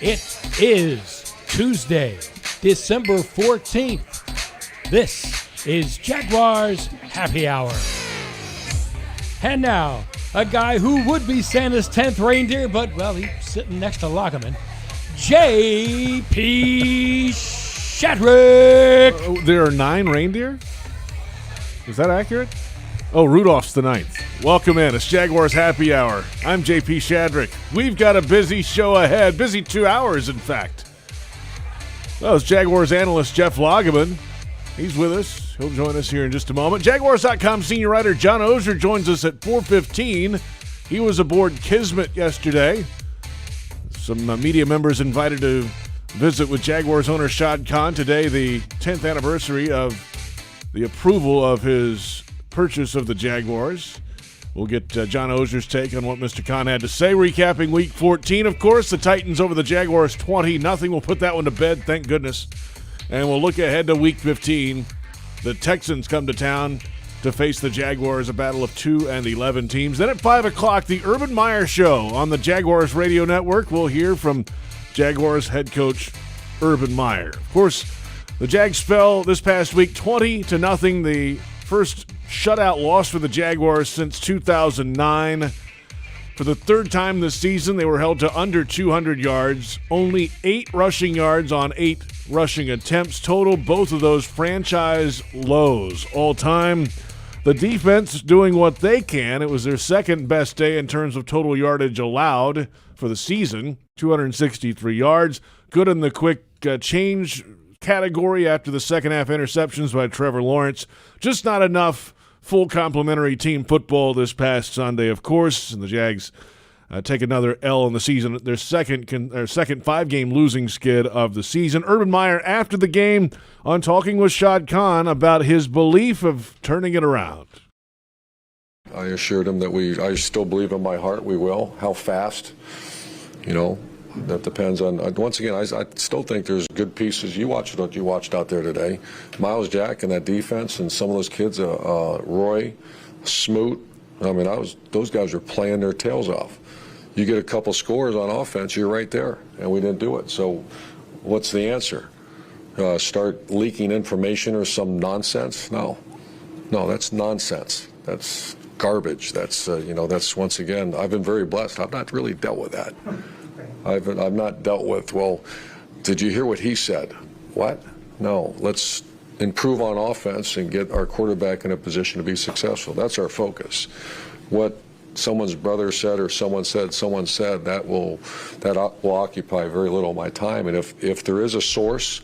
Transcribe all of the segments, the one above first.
It is Tuesday, December 14th. This is Jaguars Happy Hour. And now, a guy who would be Santa's 10th reindeer, but, well, he's sitting next to Lageman, J.P. Shadrick. There are 9 reindeer? Is that accurate? Oh, Rudolph's the 9th. Welcome in. It's Jaguars Happy Hour. I'm J.P. Shadrick. We've got a busy show ahead. Busy 2 hours, in fact. Well, it's Jaguars analyst Jeff Lageman. He's with us. He'll join us here in just a moment. Jaguars.com senior writer John Oehser joins us at 4:15. He was aboard Kismet yesterday. Some media members invited to visit with Jaguars owner Shad Khan today, the 10th anniversary of the approval of his purchase of the Jaguars. We'll get John Oehser's take on what Mr. Khan had to say, recapping Week 14. Of course, the Titans over the Jaguars 20-0. We'll put that one to bed, thank goodness. And we'll look ahead to Week 15. The Texans come to town to face the Jaguars, a battle of 2-11 teams. Then at 5 o'clock, the Urban Meyer Show on the Jaguars Radio Network. We'll hear from Jaguars head coach Urban Meyer. Of course, the Jags fell this past week 20-0, the first shutout loss for the Jaguars since 2009. For the third time this season, they were held to under 200 yards, only 8 rushing yards on 8 rushing attempts total, both of those franchise lows all time. The defense doing what they can. It was their second best day in terms of total yardage allowed for the season, 263 yards. Good in the quick change category after the second half interceptions by Trevor Lawrence. Just not enough full complementary team football this past Sunday, of course, and the Jags take another L in the season, their second 5-game losing skid of the season. Urban Meyer after the game on Talking with Shad Khan about his belief of turning it around. I assured him that I still believe in my heart we will. How fast? That depends on, once again, I still think there's good pieces. You watched what you watched out there today. Miles Jack and that defense and some of those kids, Roy, Smoot, those guys are playing their tails off. You get a couple scores on offense, you're right there, and we didn't do it. So what's the answer? Start leaking information or some nonsense? No, that's nonsense. That's garbage. That's, that's, once again, I've been very blessed. I've not really dealt with that. I've not dealt with, well, did you hear what he said? What? No, let's improve on offense and get our quarterback in a position to be successful. That's our focus. What someone's brother said or someone said, that will occupy very little of my time. And if there is a source,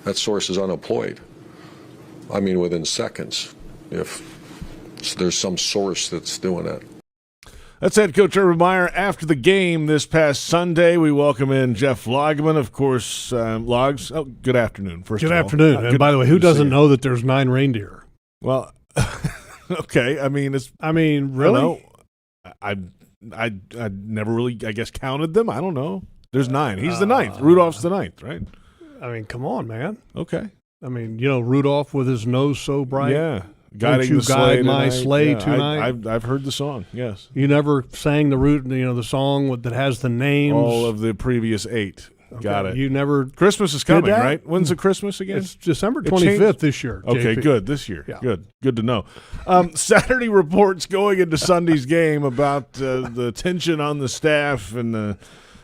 that source is unemployed. Within seconds, if there's some source that's doing it. That's head coach Urban Meyer after the game this past Sunday. We welcome in Jeff Lageman, of course. Logs. Oh, good afternoon. Good afternoon. And by the way, who doesn't know that there's 9 reindeer? Well, okay. Really? I never really, counted them. I don't know. There's 9. He's the 9th. Rudolph's the 9th, right? Come on, man. Okay. Rudolph with his nose so bright. Yeah. Guiding the sleigh my sleigh tonight. I've heard the song. Yes. You never sang the song that has the names. All of the previous 8. Okay. Got it. You never. Christmas is coming, right? When's the Christmas again? It's December 25th this year. Okay, JP. good. This year. Yeah. Good to know. Saturday reports going into Sunday's game about the tension on the staff and the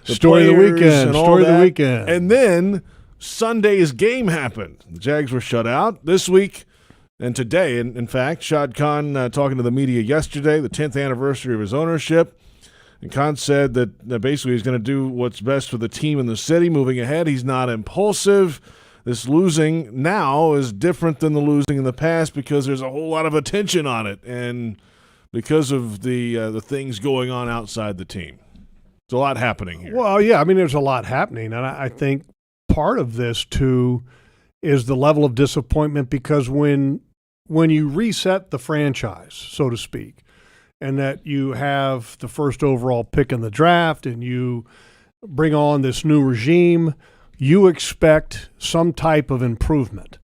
story of the weekend. Story of the weekend. And then Sunday's game happened. The Jags were shut out this week. And today, in fact, Shad Khan talking to the media yesterday, the 10th anniversary of his ownership. And Khan said that basically he's going to do what's best for the team in the city moving ahead. He's not impulsive. This losing now is different than the losing in the past because there's a whole lot of attention on it and because of the things going on outside the team. There's a lot happening here. Well, yeah, there's a lot happening. And I think part of this, too, is the level of disappointment because when you reset the franchise, so to speak, and that you have the first overall pick in the draft and you bring on this new regime, you expect some type of improvement.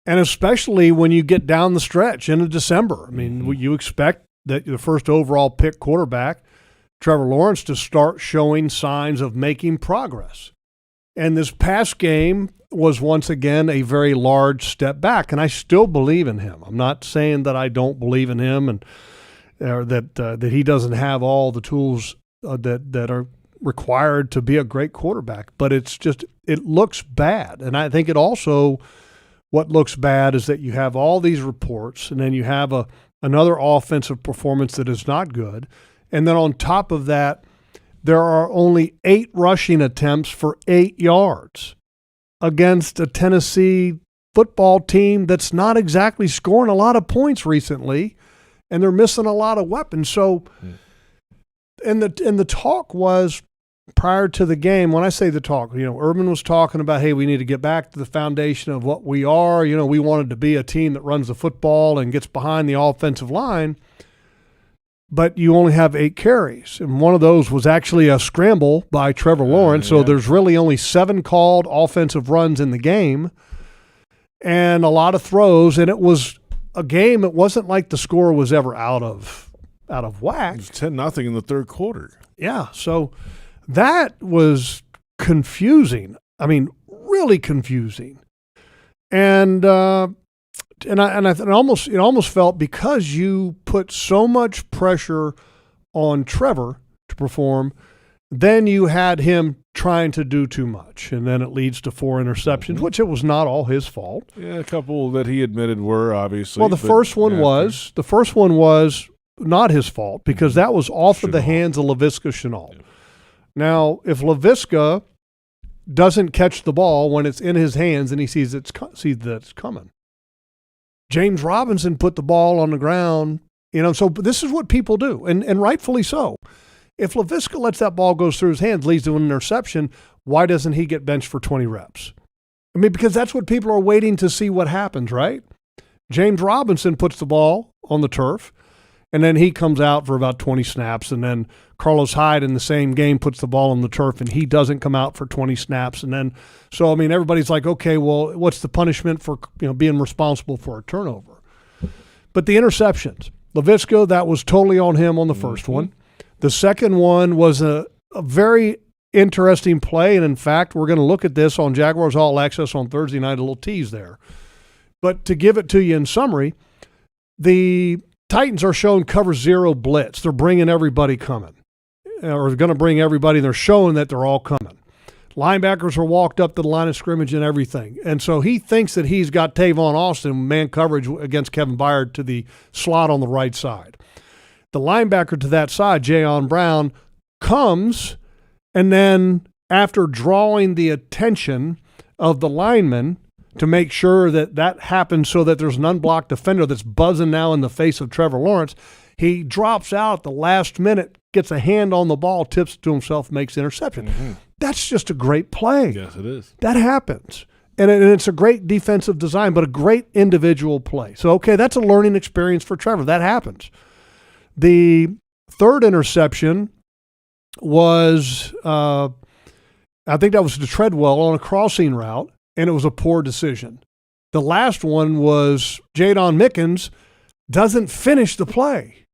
And especially when you get down the stretch into December. You expect that the first overall pick quarterback, Trevor Lawrence, to start showing signs of making progress. And this past game was once again a very large step back, and I still believe in him. I'm not saying that I don't believe in him and that he doesn't have all the tools that are required to be a great quarterback, but it looks bad. And I think it also, what looks bad is that you have all these reports, and then you have another offensive performance that is not good. And then on top of that, there are only 8 rushing attempts for 8 yards against a Tennessee football team that's not exactly scoring a lot of points recently, and they're missing a lot of weapons. So, and the talk was prior to the game, when I say the talk, Urban was talking about, hey, we need to get back to the foundation of what we are. We wanted to be a team that runs the football and gets behind the offensive line. But you only have 8 carries, and one of those was actually a scramble by Trevor Lawrence. So there's really only 7 called offensive runs in the game and a lot of throws, and it was a game. It wasn't like the score was ever out of whack. It was 10-0 in the third quarter. Yeah, so that was confusing. I mean, really confusing. And it almost felt, because you put so much pressure on Trevor to perform, then you had him trying to do too much, and then it leads to 4 interceptions, which it was not all his fault. Yeah, a couple that he admitted were, obviously. Well, the first one was not his fault, because that was off of the hands of Laviska Shenault. Yeah. Now, if Laviska doesn't catch the ball when it's in his hands and he sees that it's coming, James Robinson put the ball on the ground, so this is what people do, and rightfully so. If Laviska lets that ball go through his hands, leads to an interception, why doesn't he get benched for 20 reps? I mean, because that's what people are waiting to see what happens, right? James Robinson puts the ball on the turf, and then he comes out for about 20 snaps, and then Carlos Hyde in the same game puts the ball on the turf, and he doesn't come out for 20 snaps. And then, so, I mean, everybody's like, okay, well, what's the punishment for being responsible for a turnover? But the interceptions, Laviska, that was totally on him on the first one. The second one was a very interesting play, and in fact, we're going to look at this on Jaguars All Access on Thursday night, a little tease there. But to give it to you in summary, the Titans are showing cover 0 blitz. They're bringing everybody coming, or going to bring everybody. They're showing that they're all coming. Linebackers are walked up to the line of scrimmage and everything. And so he thinks that he's got Tavon Austin man coverage against Kevin Byard to the slot on the right side. The linebacker to that side, Jayon Brown, comes, and then after drawing the attention of the lineman to make sure that happens so that there's an unblocked defender that's buzzing now in the face of Trevor Lawrence, he drops out at the last minute, gets a hand on the ball, tips it to himself, makes the interception. Mm-hmm. That's just a great play. Yes, it is. That happens. And it's a great defensive design, but a great individual play. So, okay, that's a learning experience for Trevor. That happens. The third interception was, I think that was to Treadwell on a crossing route, and it was a poor decision. The last one was Jadon Mickens doesn't finish the play.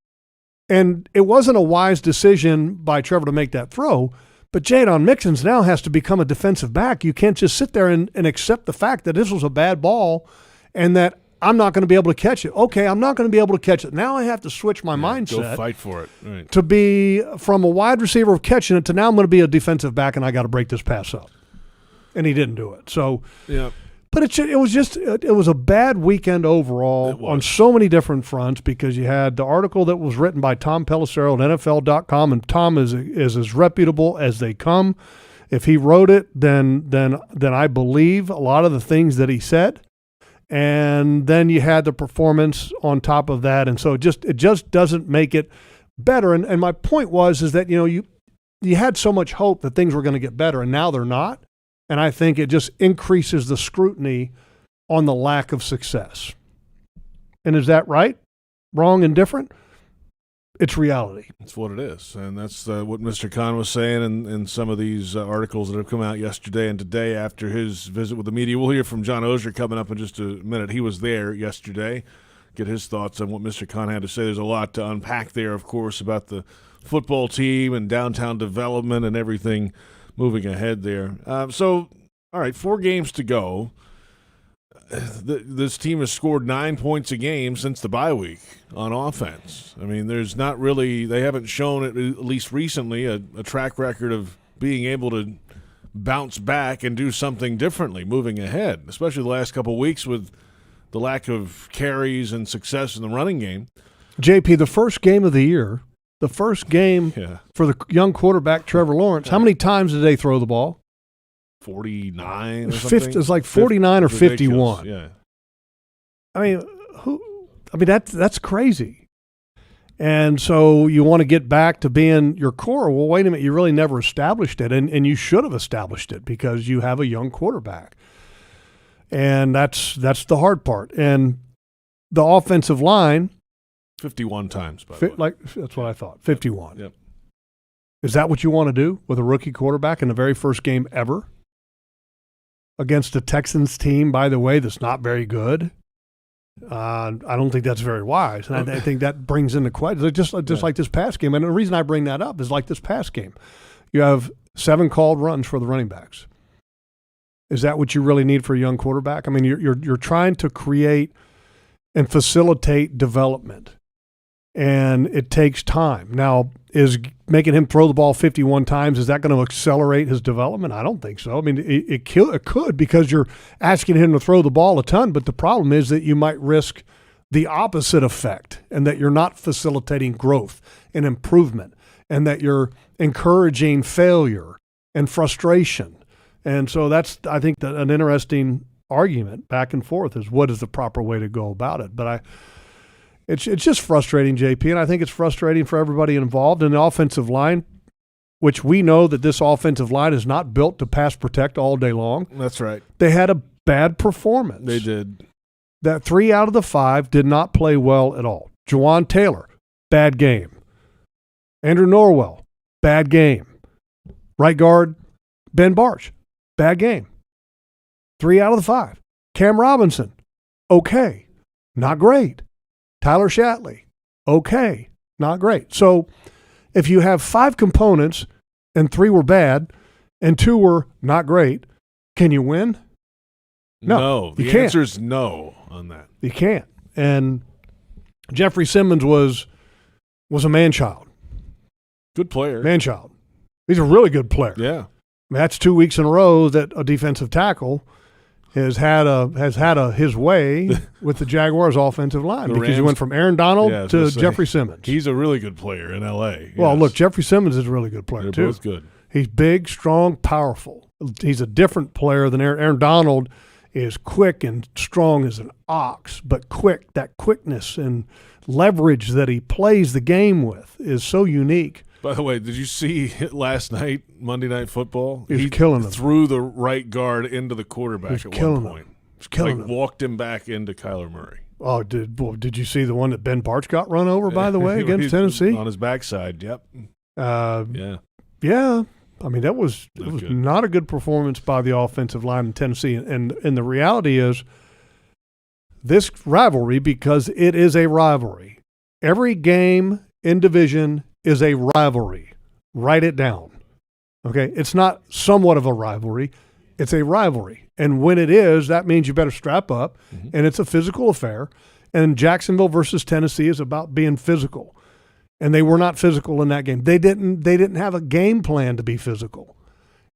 And it wasn't a wise decision by Trevor to make that throw, but Jadon Mickens now has to become a defensive back. You can't just sit there and accept the fact that this was a bad ball and that I'm not going to be able to catch it. Okay, I'm not going to be able to catch it. Now I have to switch my mindset. Go fight for it. Right. To be from a wide receiver of catching it to now I'm going to be a defensive back and I got to break this pass up. And he didn't do it. So, yeah. But it was a bad weekend overall on so many different fronts, because you had the article that was written by Tom Pelissero at NFL.com, and Tom is as reputable as they come. If he wrote it, then I believe a lot of the things that he said. And then you had the performance on top of that, and so it just doesn't make it better. And my point is that you had so much hope that things were going to get better, and now they're not. And I think it just increases the scrutiny on the lack of success. And is that right? Wrong and different? It's reality. That's what it is. And that's what Mr. Khan was saying in some of these articles that have come out yesterday and today after his visit with the media. We'll hear from John Oehser coming up in just a minute. He was there yesterday. Get his thoughts on what Mr. Khan had to say. There's a lot to unpack there, of course, about the football team and downtown development and everything moving ahead there. So all right, 4 games to go. This team has scored 9 points a game since the bye week on offense. I mean, there's not really – they haven't shown, at least recently, a track record of being able to bounce back and do something differently moving ahead, especially the last couple of weeks with the lack of carries and success in the running game. JP, the first game of the year, the first game for the young quarterback Trevor Lawrence, how many times did they throw the ball? 49 or something? It's like 49 or 51. Yeah. I mean, that's crazy. And so you want to get back to being your core. Well, wait a minute, you really never established it, and you should have established it because you have a young quarterback. And that's the hard part. And the offensive line, 51 times, by the way. That's what I thought, 51. Yep. Is that what you want to do with a rookie quarterback in the very first game ever? Against a Texans team, by the way, that's not very good. I don't think that's very wise. And I think that brings into question, just like this past game. And the reason I bring that up is like this past game. You have 7 called runs for the running backs. Is that what you really need for a young quarterback? I mean, you're trying to create and facilitate development, and it takes time. Now, is making him throw the ball 51 times, is that going to accelerate his development? I don't think so. I mean, it could because you're asking him to throw the ball a ton, but the problem is that you might risk the opposite effect and that you're not facilitating growth and improvement and that you're encouraging failure and frustration. And so that's, I think, an interesting argument back and forth is what is the proper way to go about it. But It's just frustrating, JP, and I think it's frustrating for everybody involved in the offensive line, which we know that this offensive line is not built to pass protect all day long. That's right. They had a bad performance. They did. That 3 out of the 5 did not play well at all. Juwan Taylor, bad game. Andrew Norwell, bad game. Right guard, Ben Barch, bad game. 3 out of the 5. Cam Robinson, okay, not great. Tyler Shatley, okay, not great. So if you have 5 components and 3 were bad and 2 were not great, can you win? No, the answer is no on that. You can't. And Jeffrey Simmons was a man-child. Good player. Man-child. He's a really good player. Yeah. I mean, that's 2 weeks in a row that a defensive tackle has had his way with the Jaguars offensive line because he went from Aaron Donald to Jeffrey Simmons. He's a really good player in L.A. Well, look, Jeffrey Simmons is a really good player, They're too. both good. He's big, strong, powerful. He's a different player than Aaron Donald is quick and strong as an ox, but quick, that quickness and leverage that he plays the game with is so unique. By the way, did you see last night, Monday Night Football? He killing him. Threw the right guard into the quarterback at one point. He's killing him. Walked him back into Kyler Murray. Oh, did you see the one that Ben Barch got run over, by the way, against Tennessee? On his backside, yep. Yeah. I mean, that was not a good performance by the offensive line in Tennessee. And the reality is this rivalry, because it is a rivalry, every game in division is a rivalry. Write it down. Okay? It's not somewhat of a rivalry. It's a rivalry. And when it is, that means you better strap up, and it's a physical affair. And Jacksonville versus Tennessee is about being physical. And they were not physical in that game. They didn't have a game plan to be physical.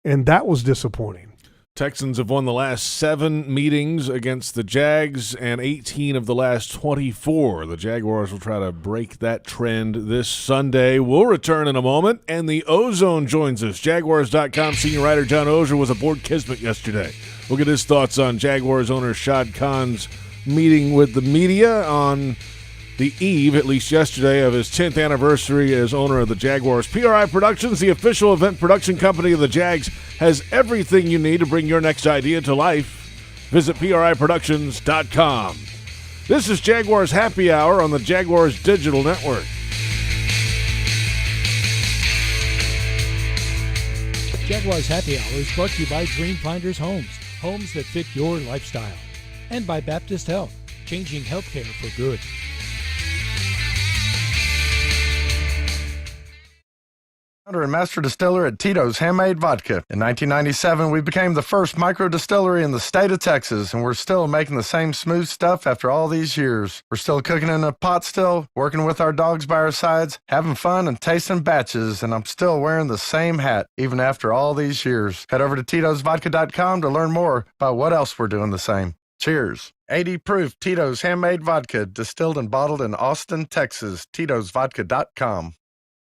And that was disappointing. Texans have won the last 7 meetings against the Jags and 18 of the last 24. The Jaguars will try to break that trend this Sunday. We'll return in a moment, and the Ozone joins us. Jaguars.com senior writer John Oehser was aboard Kismet yesterday. We'll get his thoughts on Jaguars owner Shad Khan's meeting with the media on the eve, at least yesterday, of his 10th anniversary as owner of the Jaguars. PRI Productions, the official event production company of the Jags, has everything you need to bring your next idea to life. Visit PRIProductions.com. This is Jaguars Happy Hour on the Jaguars Digital Network. Jaguars Happy Hour is brought to you by Dream Finders Homes, homes that fit your lifestyle. And by Baptist Health, changing healthcare for good. Founder and master distiller at Tito's Handmade Vodka. In 1997, we became the first micro distillery in the state of Texas, and we're still making the same smooth stuff after all these years. We're still cooking in a pot still, working with our dogs by our sides, having fun and tasting batches, and I'm still wearing the same hat even after all these years. Head over to Tito'sVodka.com to learn more about what else we're doing the same. Cheers. 80 proof Tito's Handmade Vodka, distilled and bottled in Austin, Texas. Tito'sVodka.com.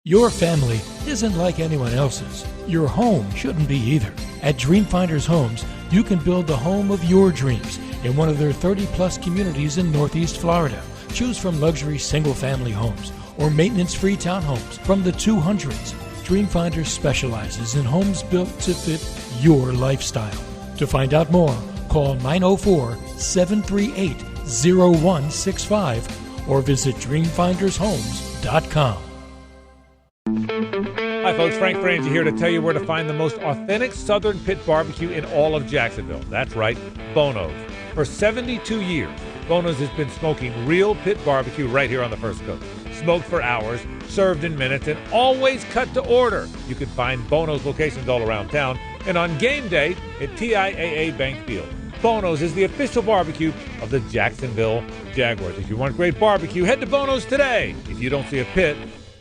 Your family isn't like anyone else's. Your home shouldn't be either. At Dreamfinders Homes, you can build the home of your dreams in one of their 30-plus communities in Northeast Florida. Choose from luxury single-family homes or maintenance-free townhomes from the 200s. Dreamfinders specializes in homes built to fit your lifestyle. To find out more, call 904-738-0165 or visit dreamfindershomes.com. Hi folks, Frank Frangie here to tell you where to find the most authentic Southern pit barbecue in all of Jacksonville. That's right, Bono's. For 72 years, Bono's has been smoking real pit barbecue right here on the First Coast. Smoked for hours, served in minutes, and always cut to order. You can find Bono's locations all around town and on game day at TIAA Bank Field. Bono's is the official barbecue of the Jacksonville Jaguars. If you want great barbecue, head to Bono's today. If you don't see a pit,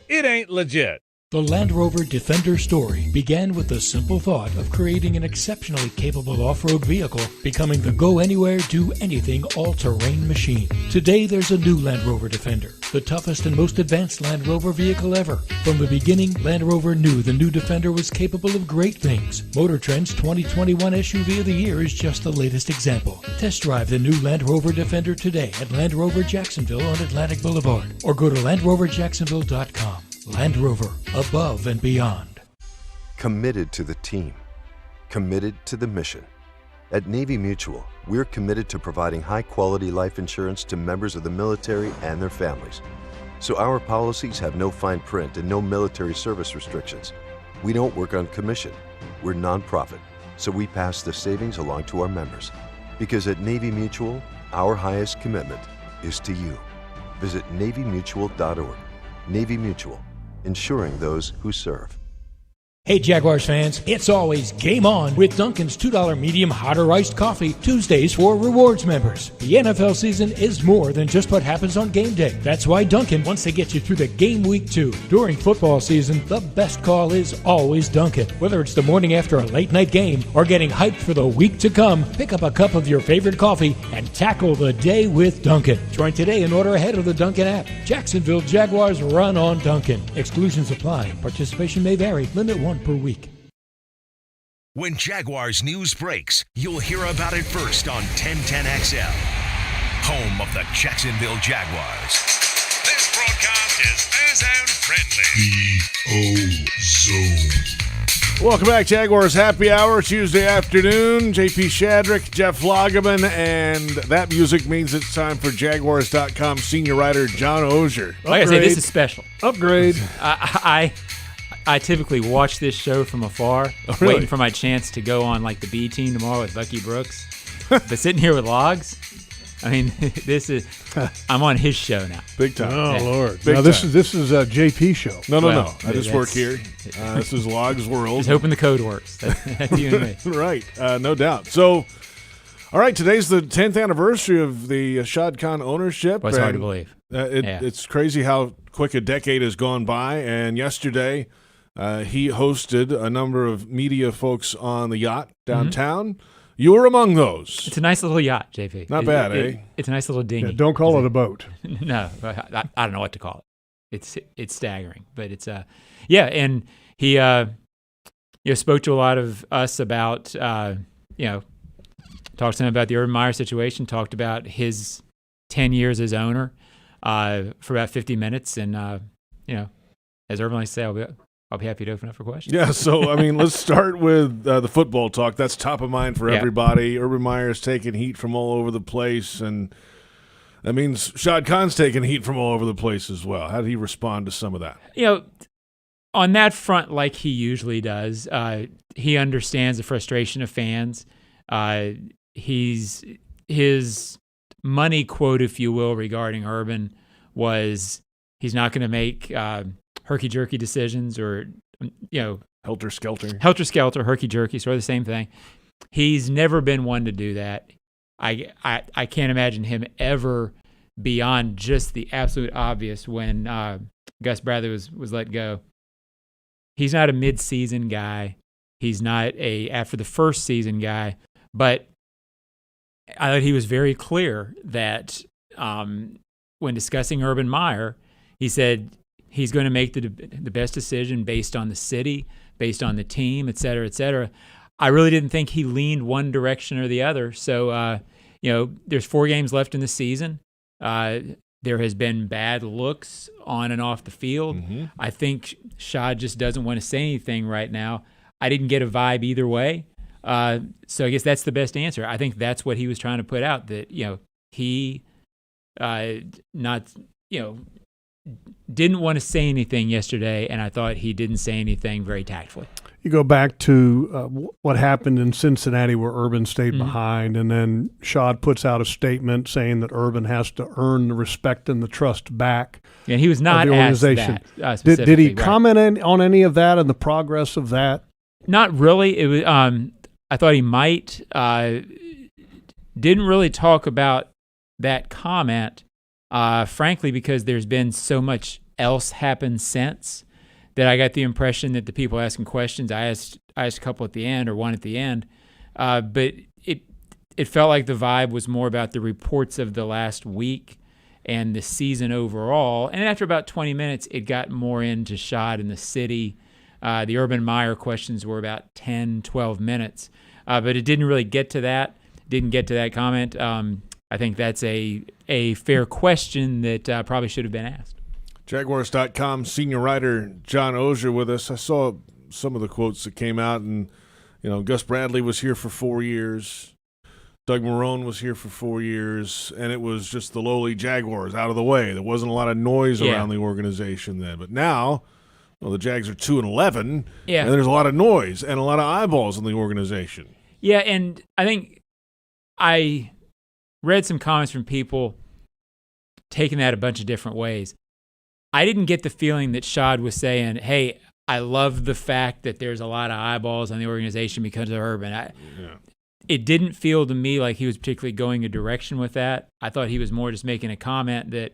it ain't legit. The Land Rover Defender story began with the simple thought of creating an exceptionally capable off-road vehicle, becoming the go-anywhere, do-anything all-terrain machine. Today, there's a new Land Rover Defender, the toughest and most advanced Land Rover vehicle ever. From the beginning, Land Rover knew the new Defender was capable of great things. Motor Trend's 2021 SUV of the Year is just the latest example. Test drive the new Land Rover Defender today at Land Rover Jacksonville on Atlantic Boulevard, or go to LandRoverJacksonville.com. Land Rover, above and beyond. Committed to the team. Committed to the mission. At Navy Mutual, we're committed to providing high-quality life insurance to members of the military and their families. So our policies have no fine print and no military service restrictions. We don't work on commission. We're nonprofit, so we pass the savings along to our members. Because at Navy Mutual, our highest commitment is to you. Visit NavyMutual.org. Navy Mutual. Ensuring those who serve. Hey Jaguars fans, it's always game on with Dunkin's $2 medium hot or iced coffee Tuesdays for rewards members. The NFL season is more than just what happens on game day. That's why Dunkin' wants to get you through the game week too. During football season, the best call is always Dunkin'. Whether it's the morning after a late night game or getting hyped for the week to come, pick up a cup of your favorite coffee and tackle the day with Dunkin'. Join today and order ahead of the Dunkin' app. Jacksonville Jaguars run on Dunkin'. Exclusions apply. Participation may vary. Limit 1 per week. When Jaguars news breaks, you'll hear about it first on 1010XL, home of the Jacksonville Jaguars. This broadcast is Ozone friendly. Ozone. Welcome back, Jaguars Happy Hour, Tuesday afternoon. JP Shadrick, Jeff Lageman, and that music means it's time for Jaguars.com senior writer John Ozier. Like I say, this is special. Upgrade. I typically watch this show from afar, really? waiting for my chance to go on like the B team tomorrow with Bucky Brooks. But sitting here with Logs, I mean, I'm on his show now. Big time. Oh, Yeah. Lord. Big Now, this time. is a JP show. No. Well, I just work here. This is Logs World. Just hoping the code works. That's you and me. Right. No doubt. So, all right, today's the 10th anniversary of the Shad Khan ownership. Well, it's hard to and, believe. Yeah. It's crazy how quick a decade has gone by. And yesterday, he hosted a number of media folks on the yacht downtown. Mm-hmm. You were among those. It's a nice little yacht, JP. Not bad, eh? It's a nice little dinghy. Yeah, don't call it a boat. No, I don't know what to call it. It's staggering, but it's yeah. And he spoke to a lot of us about talked to him about the Urban Meyer situation. Talked about his 10 years as owner for about 50 minutes, and as Urban likes to say, I'll be happy to open up for questions. Yeah, so, I mean, let's start with the football talk. That's top of mind for everybody. Urban Meyer's taking heat from all over the place, and that means Shad Khan's taking heat from all over the place as well. How did he respond to some of that? On that front, like he usually does, he understands the frustration of fans. His money quote, if you will, regarding Urban was he's not going to make herky-jerky decisions or Helter Skelter. Helter Skelter, herky jerky, sort of the same thing. He's never been one to do that. I can't imagine him ever beyond just the absolute obvious when Gus Bradley was let go. He's not a mid-season guy. He's not a after the first season guy. But I thought he was very clear that when discussing Urban Meyer, he said he's going to make the best decision based on the city, based on the team, et cetera, et cetera. I really didn't think he leaned one direction or the other. So, there's 4 games left in the season. There has been bad looks on and off the field. Mm-hmm. I think Shad just doesn't want to say anything right now. I didn't get a vibe either way. So I guess that's the best answer. I think that's what he was trying to put out, that, he didn't want to say anything yesterday, and I thought he didn't say anything very tactfully. You go back to what happened in Cincinnati where Urban stayed behind, and then Shad puts out a statement saying that Urban has to earn the respect and the trust back. And he was not of the organization. Asked that, did he comment on any of that and the progress of that? Not really. It was. I thought he might. Didn't really talk about that comment, frankly, because there's been so much else happened since that I got the impression that the people asking questions, I asked a couple at the end or one at the end, but it felt like the vibe was more about the reports of the last week and the season overall. And after about 20 minutes, it got more into Shad and the city. The Urban Meyer questions were about 10, 12 minutes, but it didn't really get to that. Didn't get to that comment. I think that's a fair question that probably should have been asked. Jaguars.com senior writer John Ozier with us. I saw some of the quotes that came out, and Gus Bradley was here for 4 years. Doug Marrone was here for 4 years, and it was just the lowly Jaguars out of the way. There wasn't a lot of noise around the organization then. But now, the Jags are 2-11, and there's a lot of noise and a lot of eyeballs in the organization. Yeah, and I think I read some comments from people taking that a bunch of different ways. I didn't get the feeling that Shad was saying, hey, I love the fact that there's a lot of eyeballs on the organization because of Urban. It didn't feel to me like he was particularly going a direction with that. I thought he was more just making a comment that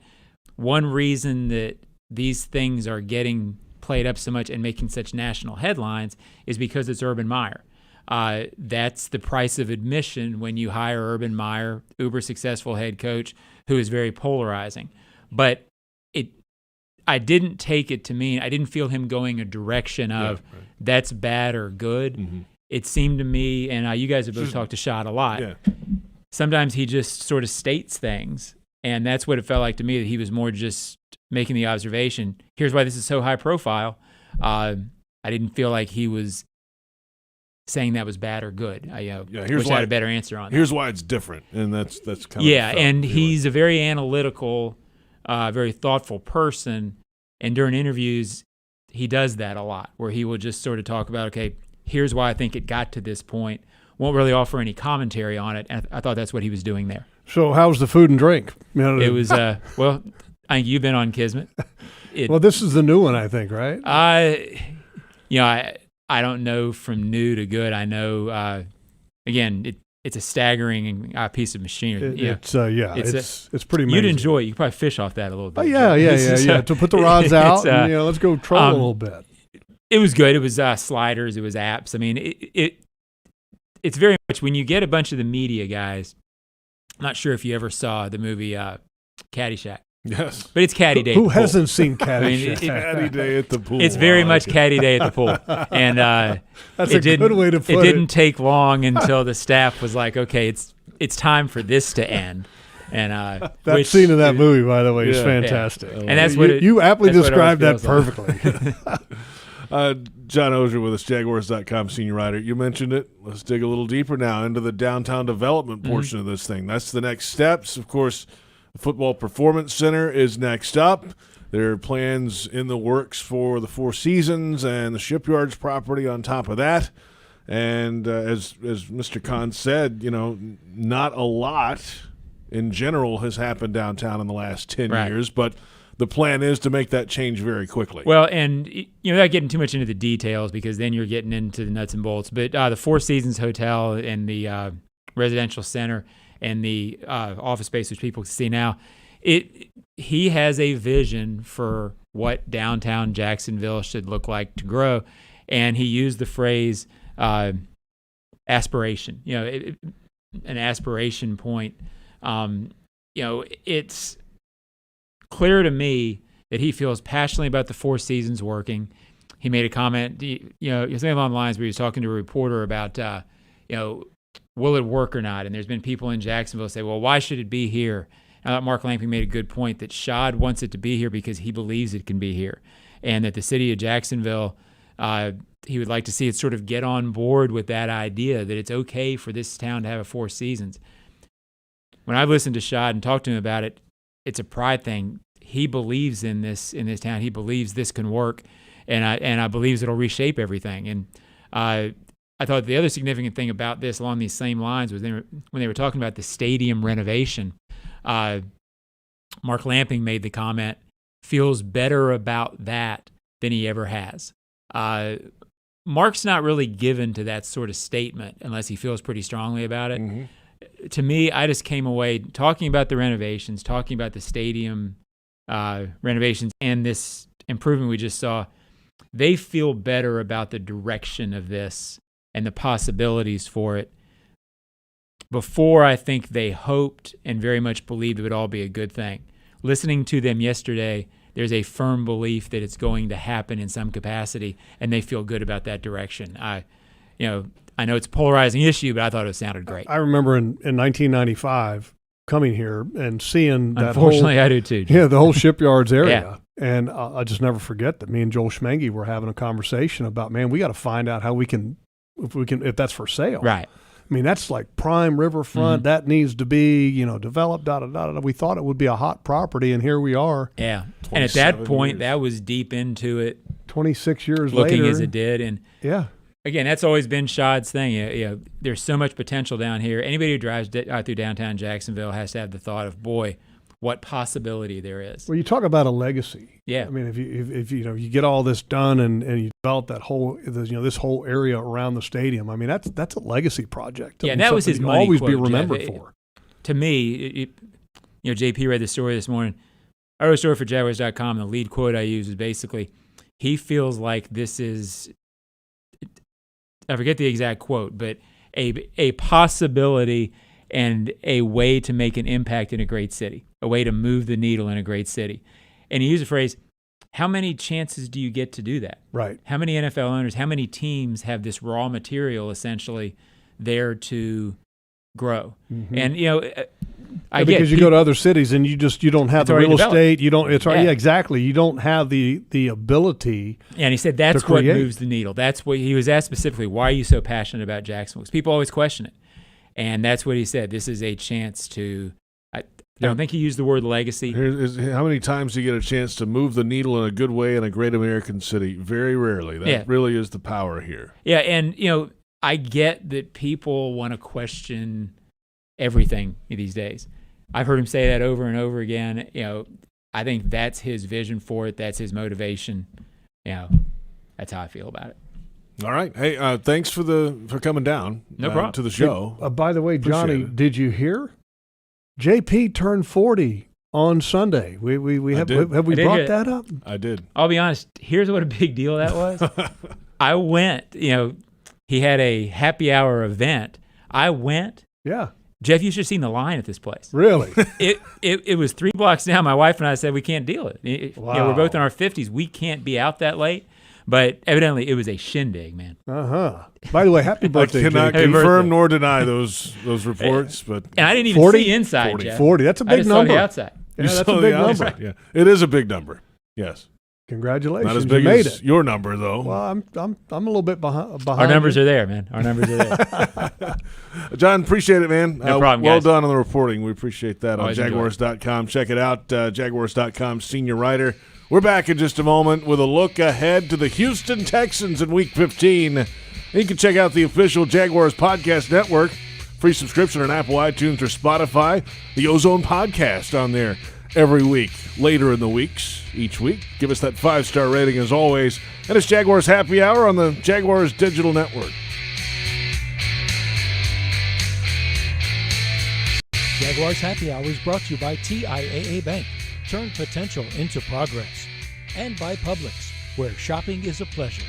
one reason that these things are getting played up so much and making such national headlines is because it's Urban Meyer. That's the price of admission when you hire Urban Meyer, uber successful head coach who is very polarizing. But I didn't take it to mean, I didn't feel him going a direction of that's bad or good. Mm-hmm. It seemed to me, and you guys have both talked to Shad a lot, sometimes he just sort of states things, and that's what it felt like to me, that he was more just making the observation, here's why this is so high profile. I didn't feel like he was saying that was bad or good. I wish I had a better answer on that. Here's why it's different, and that's kind of and he's a very analytical, very thoughtful person, and during interviews, he does that a lot, where he will just sort of talk about, okay, here's why I think it got to this point. Won't really offer any commentary on it, and I thought that's what he was doing there. So how's the food and drink? It was, I think you've been on Kismet. Well, this is the new one, I think, right? I don't know from new to good. I know, again, it's a staggering piece of machinery. It's pretty amazing. You'd enjoy it. You could probably fish off that a little bit. Oh, yeah. To put the rods out and, let's go troll a little bit. It was good. It was sliders. It was apps. I mean, it's very much when you get a bunch of the media guys. I'm not sure if you ever saw the movie Caddyshack. Yes. But it's Caddy Day. Who hasn't seen Caddyshack? I mean, Caddy Day at the pool. It's very much Caddy Day at the pool. And that's a good way to put it. It didn't take long until the staff was like, okay, it's time for this to end. And that scene in that movie, by the way, is fantastic. Yeah. And that's what you aptly described that perfectly. John Ozier with us, Jaguars.com senior writer. You mentioned it. Let's dig a little deeper now into the downtown development portion of this thing. That's the next steps. Of course, the Football Performance Center is next up. There are plans in the works for the Four Seasons and the Shipyards property on top of that. And as Mr. Khan said, not a lot in general has happened downtown in the last 10 years, but the plan is to make that change very quickly. Well, and without getting too much into the details, because then you're getting into the nuts and bolts. But the Four Seasons Hotel and the residential center and the office space, which people can see now, he has a vision for what downtown Jacksonville should look like to grow, and he used the phrase aspiration. An aspiration point. It's clear to me that he feels passionately about the Four Seasons working. He made a comment, something along the lines where he was talking to a reporter about, will it work or not? And there's been people in Jacksonville say, well, why should it be here? I thought Mark Lamping made a good point that Shad wants it to be here because he believes it can be here, and that the city of Jacksonville, he would like to see it sort of get on board with that idea that it's okay for this town to have a Four Seasons. When I've listened to Shad and talked to him about it, it's a pride thing. He believes in this town. He believes this can work, and I believes it'll reshape everything. And I thought the other significant thing about this along these same lines was when they were talking about the stadium renovation. Mark Lamping made the comment, feels better about that than he ever has. Mark's not really given to that sort of statement unless he feels pretty strongly about it. Mm-hmm. To me, I just came away talking about the renovations, talking about the stadium renovations, and this improvement we just saw. They feel better about the direction of this and the possibilities for it. Before, I think they hoped and very much believed it would all be a good thing. Listening to them yesterday, there's a firm belief that it's going to happen in some capacity, and they feel good about that direction. I know it's a polarizing issue, but I thought it sounded great. I remember in 1995 coming here and seeing that Unfortunately, I do too. Yeah, the whole Shipyards area. Yeah. And I just never forget that me and Joel Schmengi were having a conversation about, man, we got to find out how if that's for sale. Right. I mean, that's like prime riverfront. Mm-hmm. That needs to be, developed, We thought it would be a hot property, and here we are. Yeah. And at that point, that was deep into it. 26 years looking later. As it did. And yeah. Again, that's always been Shad's thing. There's so much potential down here. Anybody who drives through downtown Jacksonville has to have the thought of, boy, what possibility there is. Well, you talk about a legacy. Yeah. I mean, if you get all this done and you develop that whole this whole area around the stadium, I mean, that's a legacy project. Yeah, and that was his money always quote, be remembered Jeff. for. To me, JP read the story this morning. I wrote a story for Jaguars.com, and the lead quote I used is basically, he feels like this is, I forget the exact quote, but a possibility and a way to make an impact in a great city, a way to move the needle in a great city. And he used the phrase, how many chances do you get to do that? Right. How many NFL owners, how many teams have this raw material essentially there to grow? Mm-hmm. And, because you go to other cities and you don't have the real estate. You don't. It's already exactly. You don't have the ability. Yeah, and he said that's what moves the needle. That's what he was asked specifically. Why are you so passionate about Jacksonville? Because people always question it, and that's what he said. This is a chance to. I don't think he used the word legacy. How many times do you get a chance to move the needle in a good way in a great American city? Very rarely. That really is the power here. Yeah, and I get that people want to question everything these days. I've heard him say that over and over again. I think that's his vision for it. That's his motivation. That's how I feel about it. All right. Hey, thanks for coming down. No problem. To the show. By the way, Johnny, did you hear? JP turned 40 on Sunday. We have we brought that up? I did. I'll be honest. Here's what a big deal that was. I went. He had a happy hour event. I went. Yeah. Jeff, you should have seen the line at this place. Really? It was 3 blocks down. My wife and I said we can't deal it. Wow. We're both in our 50s. We can't be out that late. But evidently, it was a shindig, man. By the way, happy birthday! I cannot confirm nor deny those reports, but and I didn't even see inside. 40. That's a big number. Saw the outside. Yeah, that's a big number. Yeah, it is a big number. Yes. Congratulations! Not as big as your number, though. Well, I'm a little bit behind. Our numbers are there, man. Our numbers are there. John, appreciate it, man. No problem, well guys. done on the reporting. We appreciate that. Always on Jaguars.com. Check it out. Jaguars.com senior writer. We're back in just a moment with a look ahead to the Houston Texans in Week 15. And you can check out the official Jaguars Podcast Network. Free subscription on Apple, iTunes, or Spotify. The Ozone Podcast on there every week, later in the weeks, each week. Give us that 5-star rating as always. And it's Jaguars Happy Hour on the Jaguars Digital Network. Jaguars Happy Hour is brought to you by TIAA Bank. Turn potential into progress. And by Publix, where shopping is a pleasure.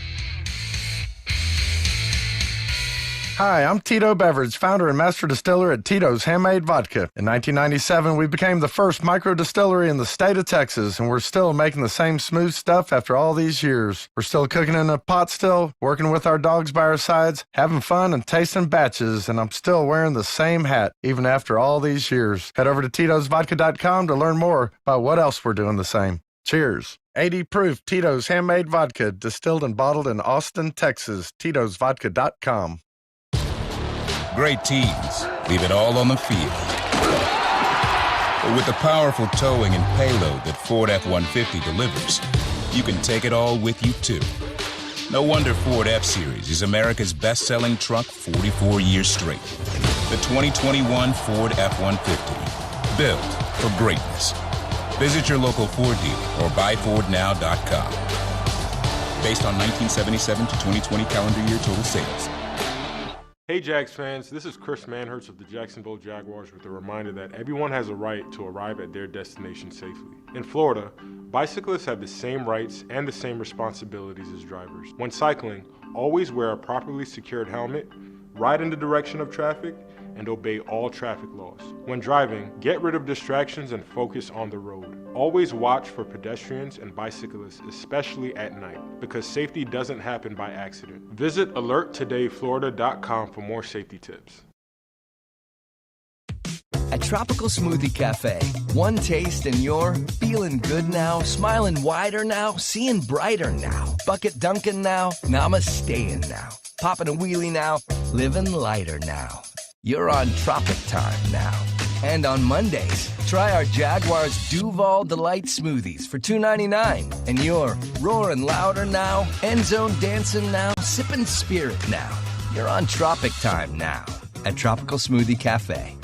Hi, I'm Tito Beverage, founder and master distiller at Tito's Handmade Vodka. In 1997, we became the first micro distillery in the state of Texas, and we're still making the same smooth stuff after all these years. We're still cooking in a pot still, working with our dogs by our sides, having fun and tasting batches, and I'm still wearing the same hat even after all these years. Head over to Tito'sVodka.com to learn more about what else we're doing the same. Cheers. 80 proof Tito's Handmade Vodka, distilled and bottled in Austin, Texas. Tito'sVodka.com. Great teams leave it all on the field. But with the powerful towing and payload that Ford F-150 delivers, you can take it all with you, too. No wonder Ford F-Series is America's best-selling truck 44 years straight. The 2021 Ford F-150, built for greatness. Visit your local Ford dealer or buyfordnow.com. Based on 1977 to 2020 calendar year total sales. Hey Jags fans, this is Chris Manhurst of the Jacksonville Jaguars with a reminder that everyone has a right to arrive at their destination safely. In Florida, bicyclists have the same rights and the same responsibilities as drivers. When cycling, always wear a properly secured helmet, ride in the direction of traffic, and obey all traffic laws. When driving, get rid of distractions and focus on the road. Always watch for pedestrians and bicyclists, especially at night, because safety doesn't happen by accident. Visit alerttodayflorida.com for more safety tips. At Tropical Smoothie Cafe, one taste and you're feeling good now, smiling wider now, seeing brighter now, bucket dunking now, namasteing now, popping a wheelie now, living lighter now. You're on Tropic Time now. And on Mondays, try our Jaguars Duval Delight Smoothies for $2.99. And you're roaring louder now, end zone dancing now, sipping spirit now. You're on Tropic Time now at Tropical Smoothie Cafe.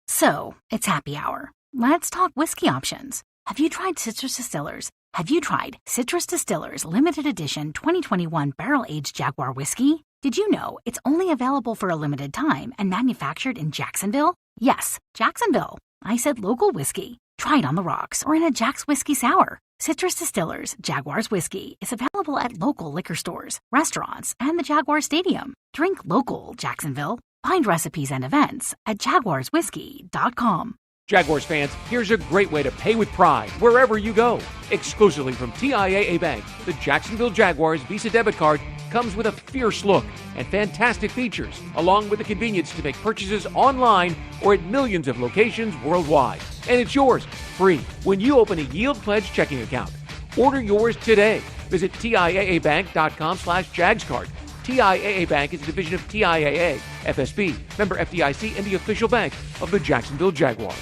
So, it's happy hour. Let's talk whiskey options. Have you tried Citrus Distillers? Have you tried Citrus Distillers Limited Edition 2021 Barrel-Aged Jaguar Whiskey? Did you know it's only available for a limited time and manufactured in Jacksonville? Yes, Jacksonville. I said local whiskey. Try it on the rocks or in a Jack's Whiskey Sour. Citrus Distillers Jaguars Whiskey is available at local liquor stores, restaurants, and the Jaguar Stadium. Drink local, Jacksonville. Find recipes and events at jaguarswhiskey.com. Jaguars fans, here's a great way to pay with pride wherever you go. Exclusively from TIAA Bank, the Jacksonville Jaguars Visa debit card comes with a fierce look and fantastic features, along with the convenience to make purchases online or at millions of locations worldwide. And it's yours, free, when you open a Yield Pledge checking account. Order yours today. Visit TIAABank.com/JagsCard. TIAA Bank is a division of TIAA, FSB, member FDIC, and the official bank of the Jacksonville Jaguars.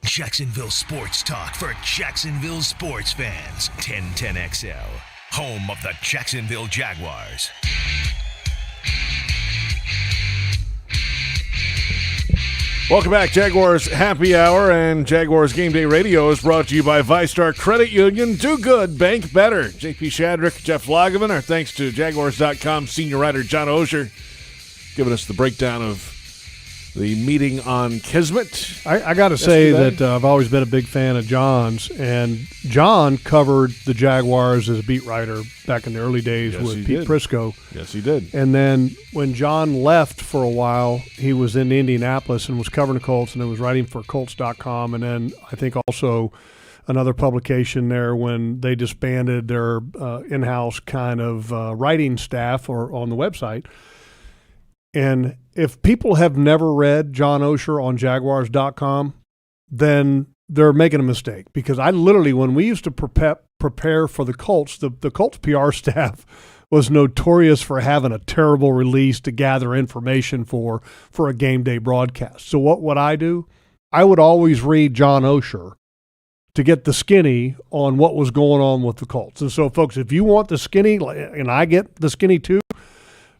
Jacksonville Sports Talk for Jacksonville sports fans. 1010XL, home of the Jacksonville Jaguars. Welcome back, Jaguars Happy Hour, and Jaguars Game Day Radio is brought to you by ViStar Credit Union. Do good, bank better. JP Shadrick, Jeff Lageman. Our thanks to Jaguars.com senior writer John Osher giving us the breakdown of the meeting on Kismet. I got to say that I've always been a big fan of John's, and John covered the Jaguars as a beat writer back in the early days with Pete Prisco. Yes, he did. And then when John left for a while, he was in Indianapolis and was covering the Colts, and was writing for Colts.com, and then I think also another publication there when they disbanded their in-house kind of writing staff or on the website. And if people have never read John Osher on Jaguars.com, then they're making a mistake. Because I literally, when we used to prepare for the Colts, the Colts PR staff was notorious for having a terrible release to gather information for a game day broadcast. So what would I do? I would always read John Osher to get the skinny on what was going on with the Colts. And so, folks, if you want the skinny, and I get the skinny too,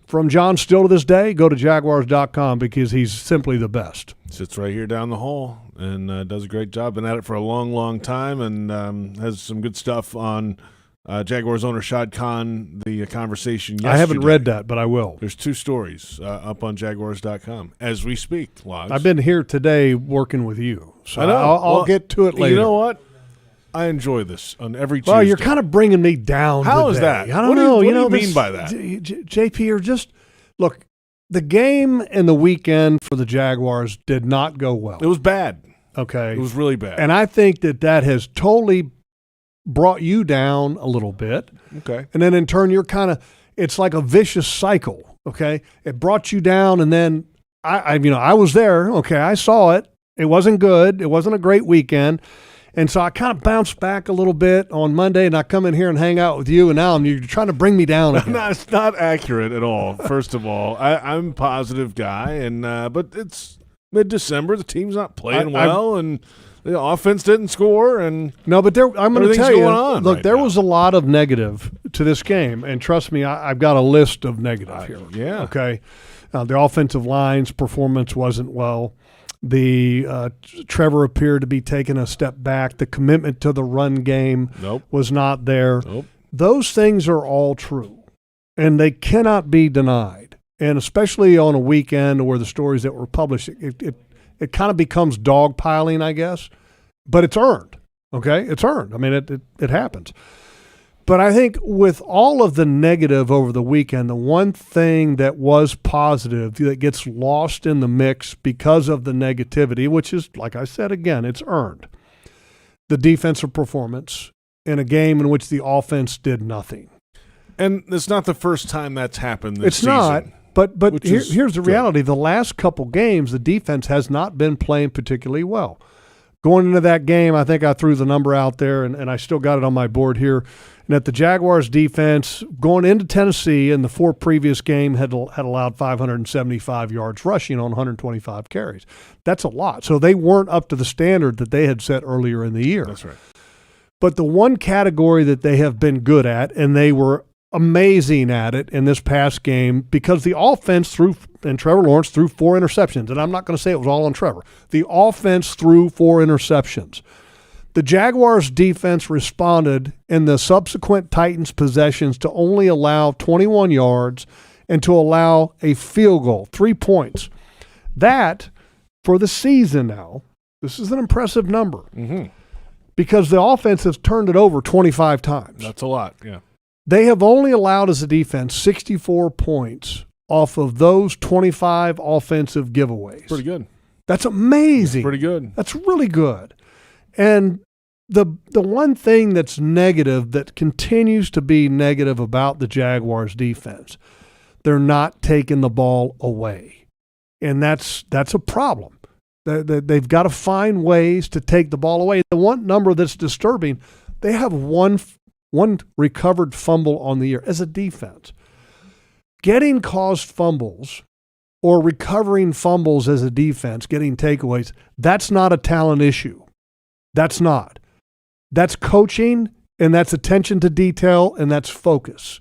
from John still to this day, go to Jaguars.com because he's simply the best. Sits right here down the hall and does a great job. Been at it for a long, long time and has some good stuff on Jaguars owner Shad Khan, the conversation yesterday. I haven't read that, but I will. There's 2 stories up on Jaguars.com as we speak, Logs. I've been here today working with you, so I know. I'll get to it later. You know what? I enjoy this on every Tuesday. Well, you're kind of bringing me down How today. is that? I don't What know. do you know, mean by that? JP, you're just – look, the game and the weekend for the Jaguars did not go well. It was bad. Okay. It was really bad. And I think that has totally brought you down a little bit. Okay. And then in turn, you're kind of – it's like a vicious cycle, okay? It brought you down, and then I was there, okay? I saw it. It wasn't good. It wasn't a great weekend. And so I kind of bounced back a little bit on Monday, and I come in here and hang out with you, and now you're trying to bring me down again. No, it's not accurate at all, first of all. I'm a positive guy, and but it's mid-December. The team's not playing well, and the offense didn't score. And no, but I'm going to tell you, look, right there now was a lot of negative to this game, and trust me, I've got a list of negative here. Yeah. Okay. The offensive line's performance wasn't well. The Trevor appeared to be taking a step back. The commitment to the run game was not there. Those things are all true, and they cannot be denied. And especially on a weekend where the stories that were published, it kind of becomes dogpiling, I guess. But it's earned, okay? It's earned. I mean, it happens. But I think with all of the negative over the weekend, the one thing that was positive that gets lost in the mix because of the negativity, which is, like I said again, it's earned, the defensive performance in a game in which the offense did nothing. And it's not the first time that's happened this season. It's not, but here's the reality. The last couple games, the defense has not been playing particularly well. Going into that game, I think I threw the number out there, and I still got it on my board here, and that the Jaguars defense going into Tennessee in the 4 previous game had allowed 575 yards rushing on 125 carries. That's a lot. So they weren't up to the standard that they had set earlier in the year. That's right. But the one category that they have been good at, and they were amazing at it in this past game, because the offense and Trevor Lawrence threw 4 interceptions, and I'm not going to say it was all on Trevor. The offense threw 4 interceptions. The Jaguars defense responded in the subsequent Titans possessions to only allow 21 yards and to allow a field goal, 3 points. That, for the season now, this is an impressive number because the offense has turned it over 25 times. That's a lot, yeah. They have only allowed as a defense 64 points off of those 25 offensive giveaways. Pretty good. That's amazing. That's pretty good. That's really good. And the one thing that's negative, that continues to be negative about the Jaguars defense, they're not taking the ball away. And that's a problem. They've got to find ways to take the ball away. The one number that's disturbing, they have one recovered fumble on the year as a defense. Getting caused fumbles or recovering fumbles as a defense, getting takeaways, that's not a talent issue. That's not. That's coaching, and that's attention to detail, and that's focus.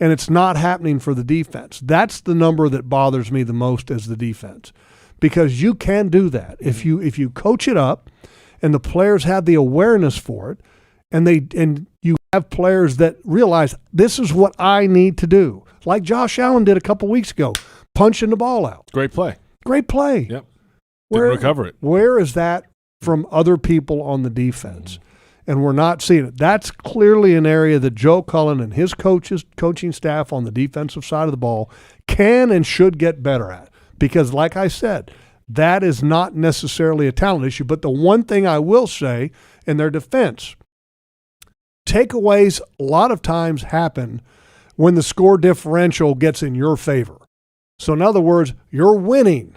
And it's not happening for the defense. That's the number that bothers me the most as the defense, because you can do that. If you coach it up and the players have the awareness for it, and you have players that realize this is what I need to do, like Josh Allen did a couple weeks ago, punching the ball out. Great play. Great play. Yep. Didn't recover it. Where is that from other people on the defense? And we're not seeing it. That's clearly an area that Joe Cullen and his coaching staff on the defensive side of the ball can and should get better at. Because like I said, that is not necessarily a talent issue. But the one thing I will say in their defense, takeaways a lot of times happen when the score differential gets in your favor. So in other words, you're winning.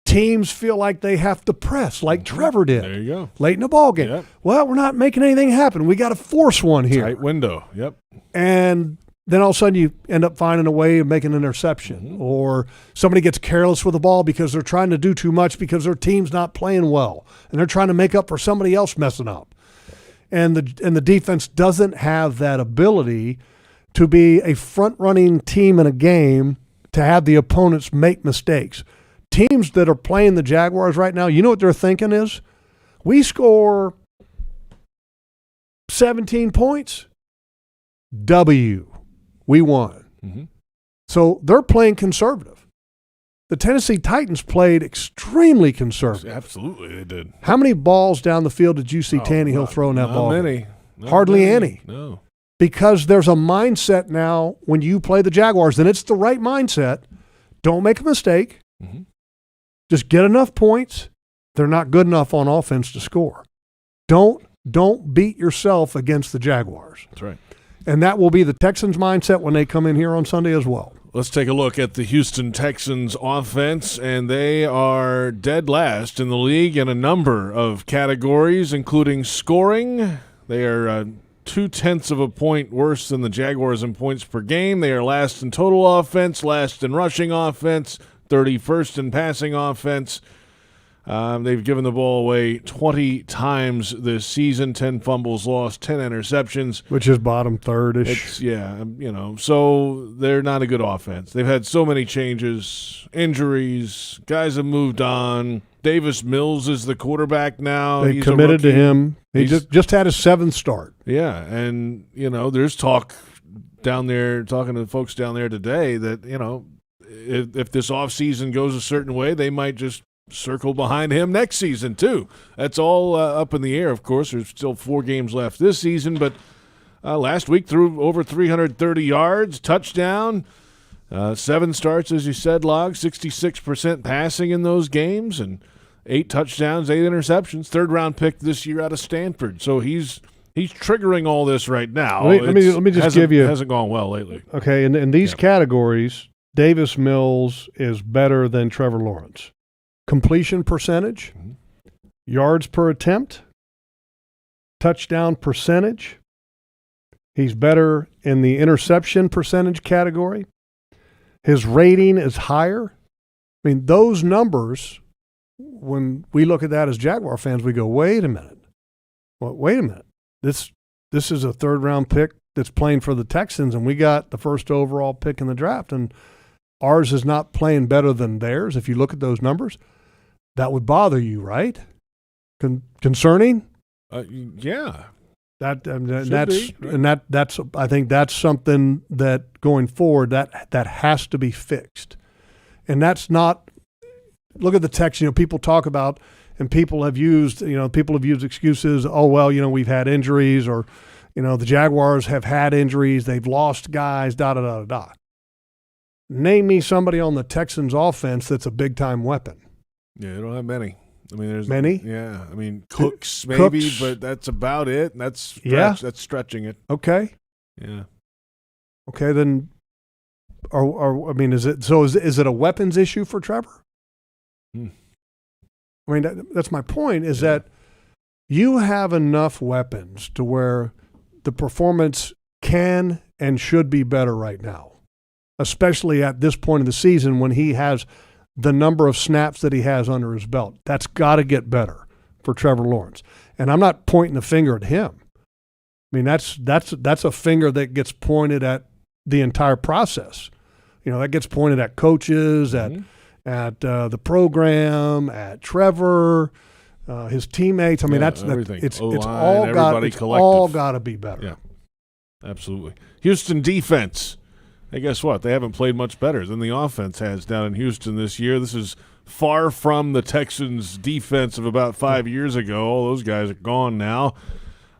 Teams feel like they have to press, like Trevor did. There you go. Late in the ballgame. Yep. Well, we're not making anything happen. We got to force one here. Tight window. Yep. And then all of a sudden you end up finding a way of making an interception, or somebody gets careless with the ball because they're trying to do too much because their team's not playing well, and they're trying to make up for somebody else messing up. And the defense doesn't have that ability to be a front-running team in a game to have the opponents make mistakes. teams that are playing the Jaguars right now, you know what they're thinking is, we score 17 points, W, we won. Mm-hmm. So they're playing conservative. The Tennessee Titans played extremely conservative. Absolutely, they did. How many balls down the field did you see Tannehill throw in that ball? Not many. Hardly any. No. Because there's a mindset now when you play the Jaguars, and it's the right mindset. Don't make a mistake. Mm-hmm. Just get enough points. They're not good enough on offense to score. Don't beat yourself against the Jaguars. That's right. And that will be the Texans' mindset when they come in here on Sunday as well. Let's take a look at the Houston Texans offense, and they are dead last in the league in a number of categories, including scoring. They are 0.2 of a point worse than the Jaguars in points per game. They are last in total offense, last in rushing offense, 31st in passing offense. They've given the ball away 20 times this season, 10 fumbles lost, 10 interceptions. Which is bottom third-ish. So they're not a good offense. They've had so many changes, injuries, guys have moved on. Davis Mills is the quarterback now. They committed to him. He just had his 7th start. Yeah, and, there's talk down there, talking to folks down there today that, if this offseason goes a certain way, they might just circle behind him next season too. That's all up in the air, of course. There's still 4 games left this season, but last week threw over 330 yards, touchdown, 7 starts, as you said, Log, 66% passing in those games, and 8 touchdowns, 8 interceptions, 3rd-round pick this year out of Stanford. So he's triggering all this right now. Let me just give you – it hasn't gone well lately. Okay, in these categories, Davis Mills is better than Trevor Lawrence. Completion percentage, yards per attempt, touchdown percentage. He's better in the interception percentage category. His rating is higher. I mean, those numbers, when we look at that as Jaguar fans, we go, wait a minute. Well, wait a minute. This is a 3rd-round pick that's playing for the Texans, and we got the 1st overall pick in the draft, and ours is not playing better than theirs. If you look at those numbers, that would bother you, right? Concerning? Yeah. That's I think that's something that going forward that has to be fixed. And that's not. Look at the Texans. People talk about, and people have used excuses. Oh well, we've had injuries, or the Jaguars have had injuries. They've lost guys. Da da da da. Name me somebody on the Texans offense that's a big time weapon. Yeah, they don't have many. I mean, there's many. Yeah, I mean Cooks maybe, but that's about it. And that's stretching it. Okay. Yeah. Okay, then. Is it a weapons issue for Trevor? I mean, that's my point. Is that you have enough weapons to where the performance can and should be better right now, especially at this point of the season when he has the number of snaps that he has under his belt. That's got to get better for Trevor Lawrence. And I'm not pointing the finger at him. I mean, that's a finger that gets pointed at the entire process. That gets pointed at coaches, at the program, at Trevor, his teammates. I mean, everything. It's all got to be better. Yeah, absolutely. Houston defense. Hey, guess what? They haven't played much better than the offense has down in Houston this year. This is far from the Texans' defense of about 5 years ago. All those guys are gone now.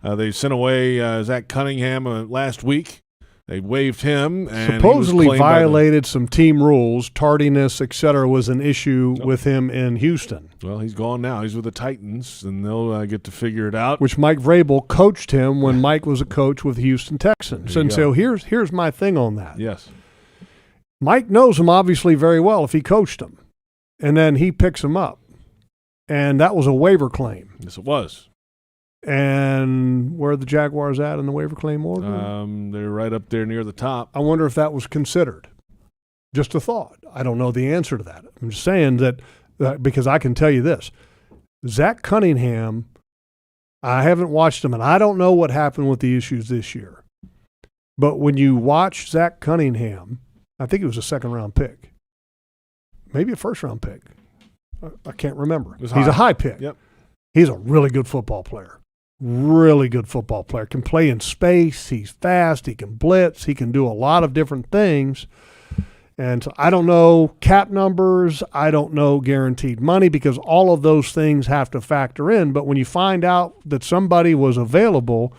They sent away Zach Cunningham last week. They waived him. And supposedly violated some team rules. Tardiness, et cetera, was an issue with him in Houston. Well, he's gone now. He's with the Titans, and they'll get to figure it out. Which Mike Vrabel coached him when Mike was a coach with the Houston Texans. And so here's my thing on that. Yes. Mike knows him obviously very well if he coached him. And then he picks him up. And that was a waiver claim. Yes, it was. And where are the Jaguars at in the waiver claim order? They're right up there near the top. I wonder if that was considered. Just a thought. I don't know the answer to that. I'm just saying that because I can tell you this. Zach Cunningham, I haven't watched him, and I don't know what happened with the issues this year. But when you watch Zach Cunningham, I think he was a 2nd-round pick. maybe a first-round pick. I can't remember. He's high. a high pick. Yep. He's a really good football player. Really good football player. Can play in space. He's fast. He can blitz. He can do a lot of different things. And so I don't know cap numbers. I don't know guaranteed money because all of those things have to factor in. But when you find out that somebody was available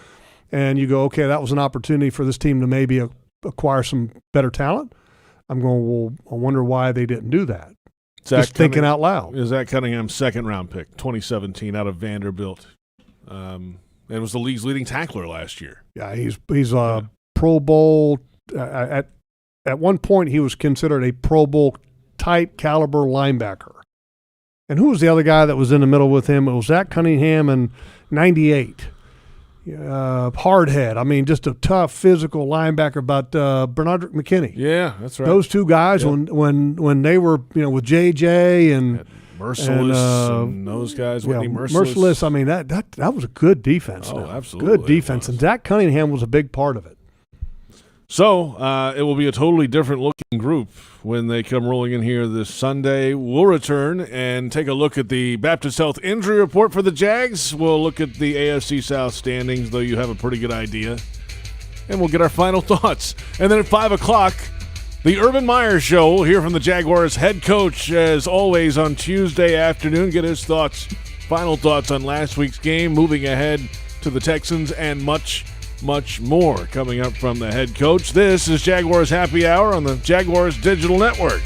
and you go, okay, that was an opportunity for this team to maybe acquire some better talent, I'm going, well, I wonder why they didn't do that. Just thinking out loud. Is Zach Cunningham's second-round pick, 2017, out of Vanderbilt. And was the league's leading tackler last year. Yeah, he's a Pro Bowl. At one point, he was considered a Pro Bowl type caliber linebacker. And who was the other guy that was in the middle with him? It was Zach Cunningham in '98. Hard head. I mean, just a tough physical linebacker. But Bernardrick McKinney. Yeah, that's right. Those two guys, when they were with JJ and Merciless and those guys, Whitney Merciless. I mean, that was a good defense. Oh, absolutely. Good defense. And Zach Cunningham was a big part of it. So it will be a totally different looking group when they come rolling in here this Sunday. We'll return and take a look at the Baptist Health injury report for the Jags. We'll look at the AFC South standings, though you have a pretty good idea. And we'll get our final thoughts. And then at 5 o'clock, the Urban Meyer Show. We'll hear from the Jaguars head coach, as always, on Tuesday afternoon. Get his thoughts, final thoughts on last week's game, moving ahead to the Texans, and much more coming up from the head coach. This is Jaguars Happy Hour on the Jaguars Digital Network.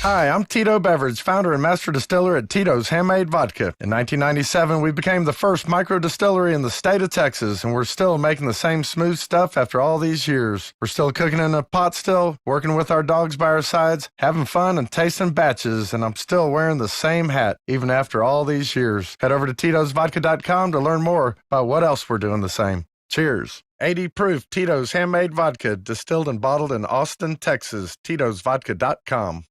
Hi, I'm Tito Beverage, founder and master distiller at Tito's Handmade Vodka. In 1997, we became the first micro distillery in the state of Texas, and we're still making the same smooth stuff after all these years. We're still cooking in a pot still, working with our dogs by our sides, having fun and tasting batches, and I'm still wearing the same hat even after all these years. Head over to Tito'sVodka.com to learn more about what else we're doing the same. Cheers. 80 proof Tito's Handmade Vodka, distilled and bottled in Austin, Texas. Tito'sVodka.com.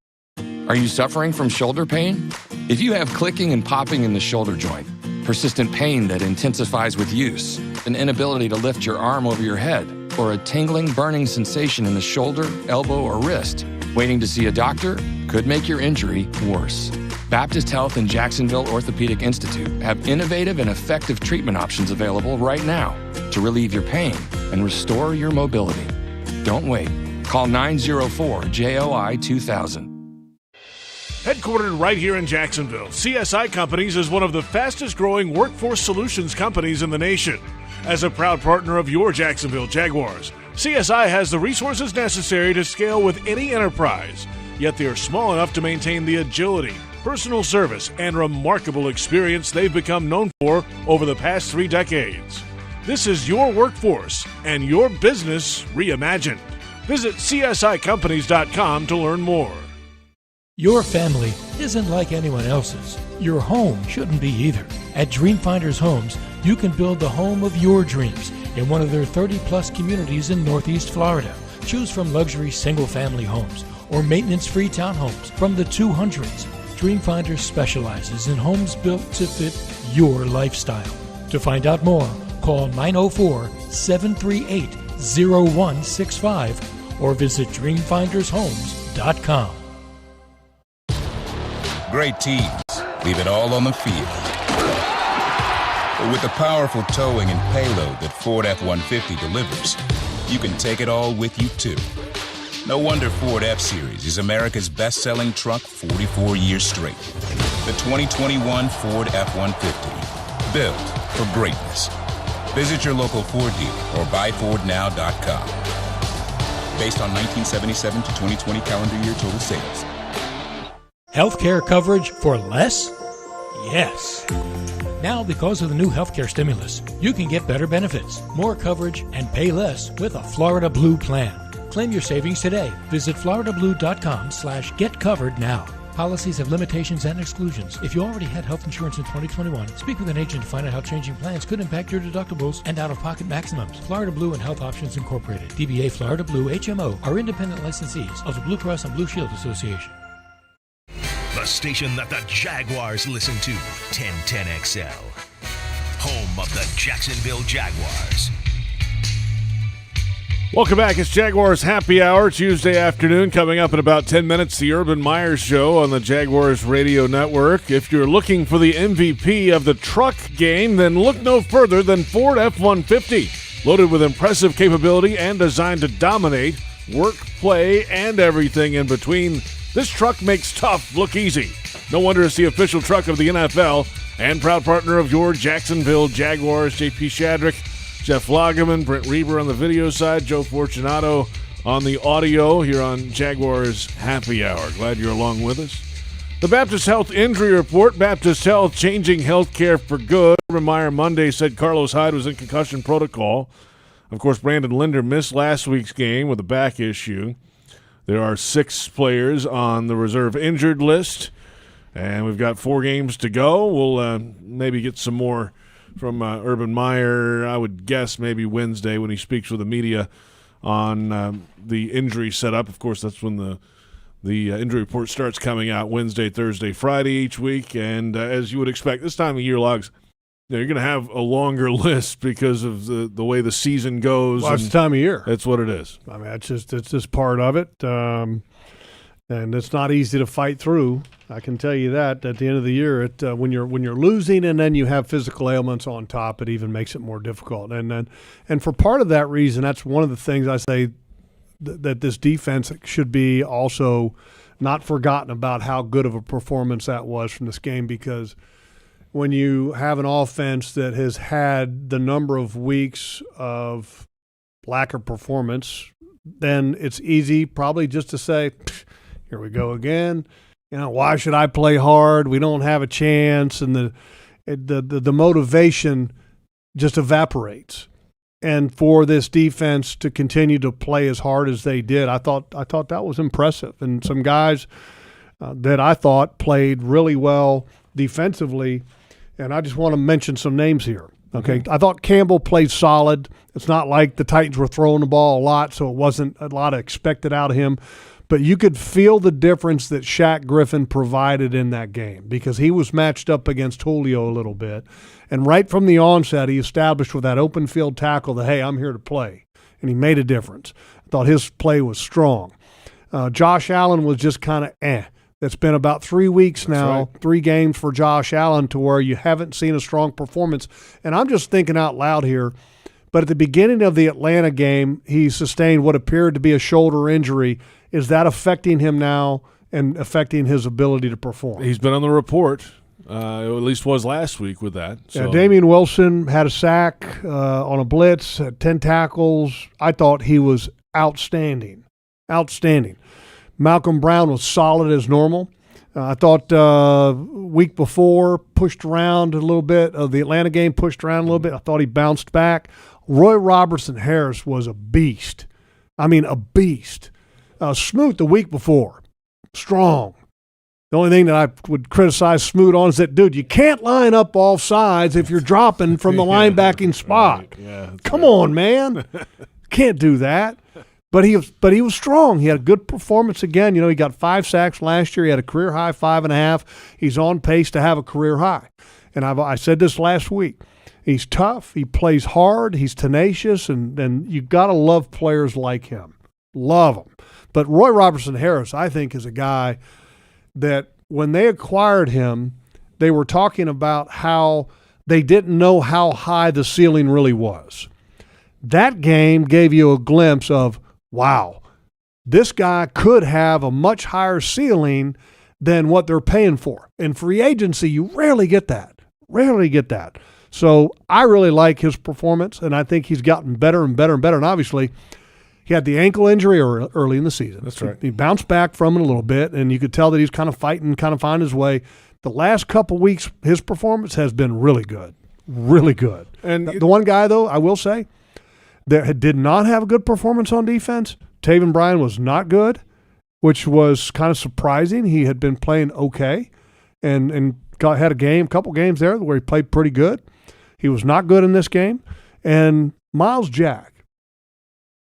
Are you suffering from shoulder pain? If you have clicking and popping in the shoulder joint, persistent pain that intensifies with use, an inability to lift your arm over your head, or a tingling, burning sensation in the shoulder, elbow, or wrist, waiting to see a doctor could make your injury worse. Baptist Health and Jacksonville Orthopedic Institute have innovative and effective treatment options available right now to relieve your pain and restore your mobility. Don't wait. Call 904-JOI-2000. Headquartered right here in Jacksonville, CSI Companies is one of the fastest growing workforce solutions companies in the nation. As a proud partner of your Jacksonville Jaguars, CSI has the resources necessary to scale with any enterprise, yet they are small enough to maintain the agility, personal service, and remarkable experience they've become known for over the past 3 decades. This is your workforce and your business reimagined. Visit CSICompanies.com to learn more. Your family isn't like anyone else's. Your home shouldn't be either. At Dreamfinders Homes, you can build the home of your dreams in one of their 30-plus communities in Northeast Florida. Choose from luxury single-family homes or maintenance-free townhomes from the 200s. Dreamfinders specializes in homes built to fit your lifestyle. To find out more, call 904-738-0165 or visit dreamfindershomes.com. Great teams leave it all on the field. But with the powerful towing and payload that Ford F-150 delivers, you can take it all with you, too. No wonder Ford F-Series is America's best-selling truck 44 years straight. The 2021 Ford F-150, built for greatness. Visit your local Ford dealer or buyfordnow.com. Based on 1977 to 2020 calendar year total sales. Healthcare coverage for less? Yes. Now, because of the new healthcare stimulus, you can get better benefits, more coverage, and pay less with a Florida Blue plan. Claim your savings today. Visit floridablue.com/getcovered now. Policies have limitations and exclusions. If you already had health insurance in 2021, speak with an agent to find out how changing plans could impact your deductibles and out-of-pocket maximums. Florida Blue and Health Options Incorporated, DBA Florida Blue HMO, are independent licensees of the Blue Cross and Blue Shield Association. The station that the Jaguars listen to, 1010XL. Home of the Jacksonville Jaguars. Welcome back. It's Jaguars Happy Hour, Tuesday afternoon. Coming up in about 10 minutes, the Urban Meyer Show on the Jaguars Radio Network. If you're looking for the MVP of the truck game, then look no further than Ford F-150. Loaded with impressive capability and designed to dominate work, play, and everything in between, this truck makes tough look easy. No wonder it's the official truck of the NFL and proud partner of your Jacksonville Jaguars. JP Shadrick, Jeff Lageman, Brent Reber on the video side, Joe Fortunato on the audio here on Jaguars Happy Hour. Glad you're along with us. The Baptist Health Injury Report. Baptist Health changing health care for good. Urban Meyer Monday said Carlos Hyde was in concussion protocol. Of course, Brandon Linder missed last week's game with a back issue. There are 6 players on the reserve injured list, and we've got 4 games to go. We'll maybe get some more from Urban Meyer, I would guess maybe Wednesday when he speaks with the media on the injury setup. Of course, that's when the injury report starts coming out Wednesday, Thursday, Friday each week. And as you would expect, this time of year, Logs, you're going to have a longer list because of the way the season goes. Well, it's the time of year. That's what it is. I mean, it's just part of it. And it's not easy to fight through. I can tell you that at the end of the year, when you're losing and then you have physical ailments on top, it even makes it more difficult. And for part of that reason, that's one of the things I say that this defense should be also not forgotten about how good of a performance that was from this game, because when you have an offense that has had the number of weeks of lack of performance, then it's easy probably just to say, here we go again. You know, why should I play hard? We don't have a chance, and the motivation just evaporates. And for this defense to continue to play as hard as they did, I thought that was impressive. And some guys that I thought played really well defensively, and I just want to mention some names here. Okay, I thought Campbell played solid. It's not like the Titans were throwing the ball a lot, so it wasn't a lot expected out of him. But you could feel the difference that Shaq Griffin provided in that game, because he was matched up against Julio a little bit. And right from the onset, he established with that open field tackle that, hey, I'm here to play. And he made a difference. I thought his play was strong. Josh Allen was just kind of It's been about 3 weeks now, right. 3 games for Josh Allen, to where you haven't seen a strong performance. And I'm just thinking out loud here, but at the beginning of the Atlanta game, he sustained what appeared to be a shoulder injury. Is that affecting him now and affecting his ability to perform? He's been on the report, at least was last week with that. So. Yeah, Damian Wilson had a sack on a blitz, had 10 tackles. I thought he was outstanding. Outstanding. Malcolm Brown was solid as normal. I thought week before pushed around a little bit. The Atlanta game pushed around a little bit. I thought he bounced back. Roy Robertson Harris was a beast. I mean, a beast. Smoot the week before, strong. The only thing that I would criticize Smoot on is that, dude, you can't line up all sides if you're dropping from the linebacking spot. Right. Yeah, come on, man. Can't do that. But he was strong. He had a good performance again. You know, he got 5 sacks last year. He had a career high 5.5. He's on pace to have a career high. And I said this last week. He's tough. He plays hard. He's tenacious. And you've got to love players like him. Love them. But Roy Robertson Harris, I think, is a guy that when they acquired him, they were talking about how they didn't know how high the ceiling really was. That game gave you a glimpse of, wow, this guy could have a much higher ceiling than what they're paying for. In free agency, you rarely get that. Rarely get that. So I really like his performance, and I think he's gotten better and better and better. And obviously, he had the ankle injury early in the season. That's right. He bounced back from it a little bit, and you could tell that he's kind of fighting, kind of finding his way. The last couple weeks, his performance has been really good. Really good. And the one guy, though, I will say, that did not have a good performance on defense, Taven Bryan was not good, which was kind of surprising. He had been playing okay and had a couple games there where he played pretty good. He was not good in this game. And Miles Jack,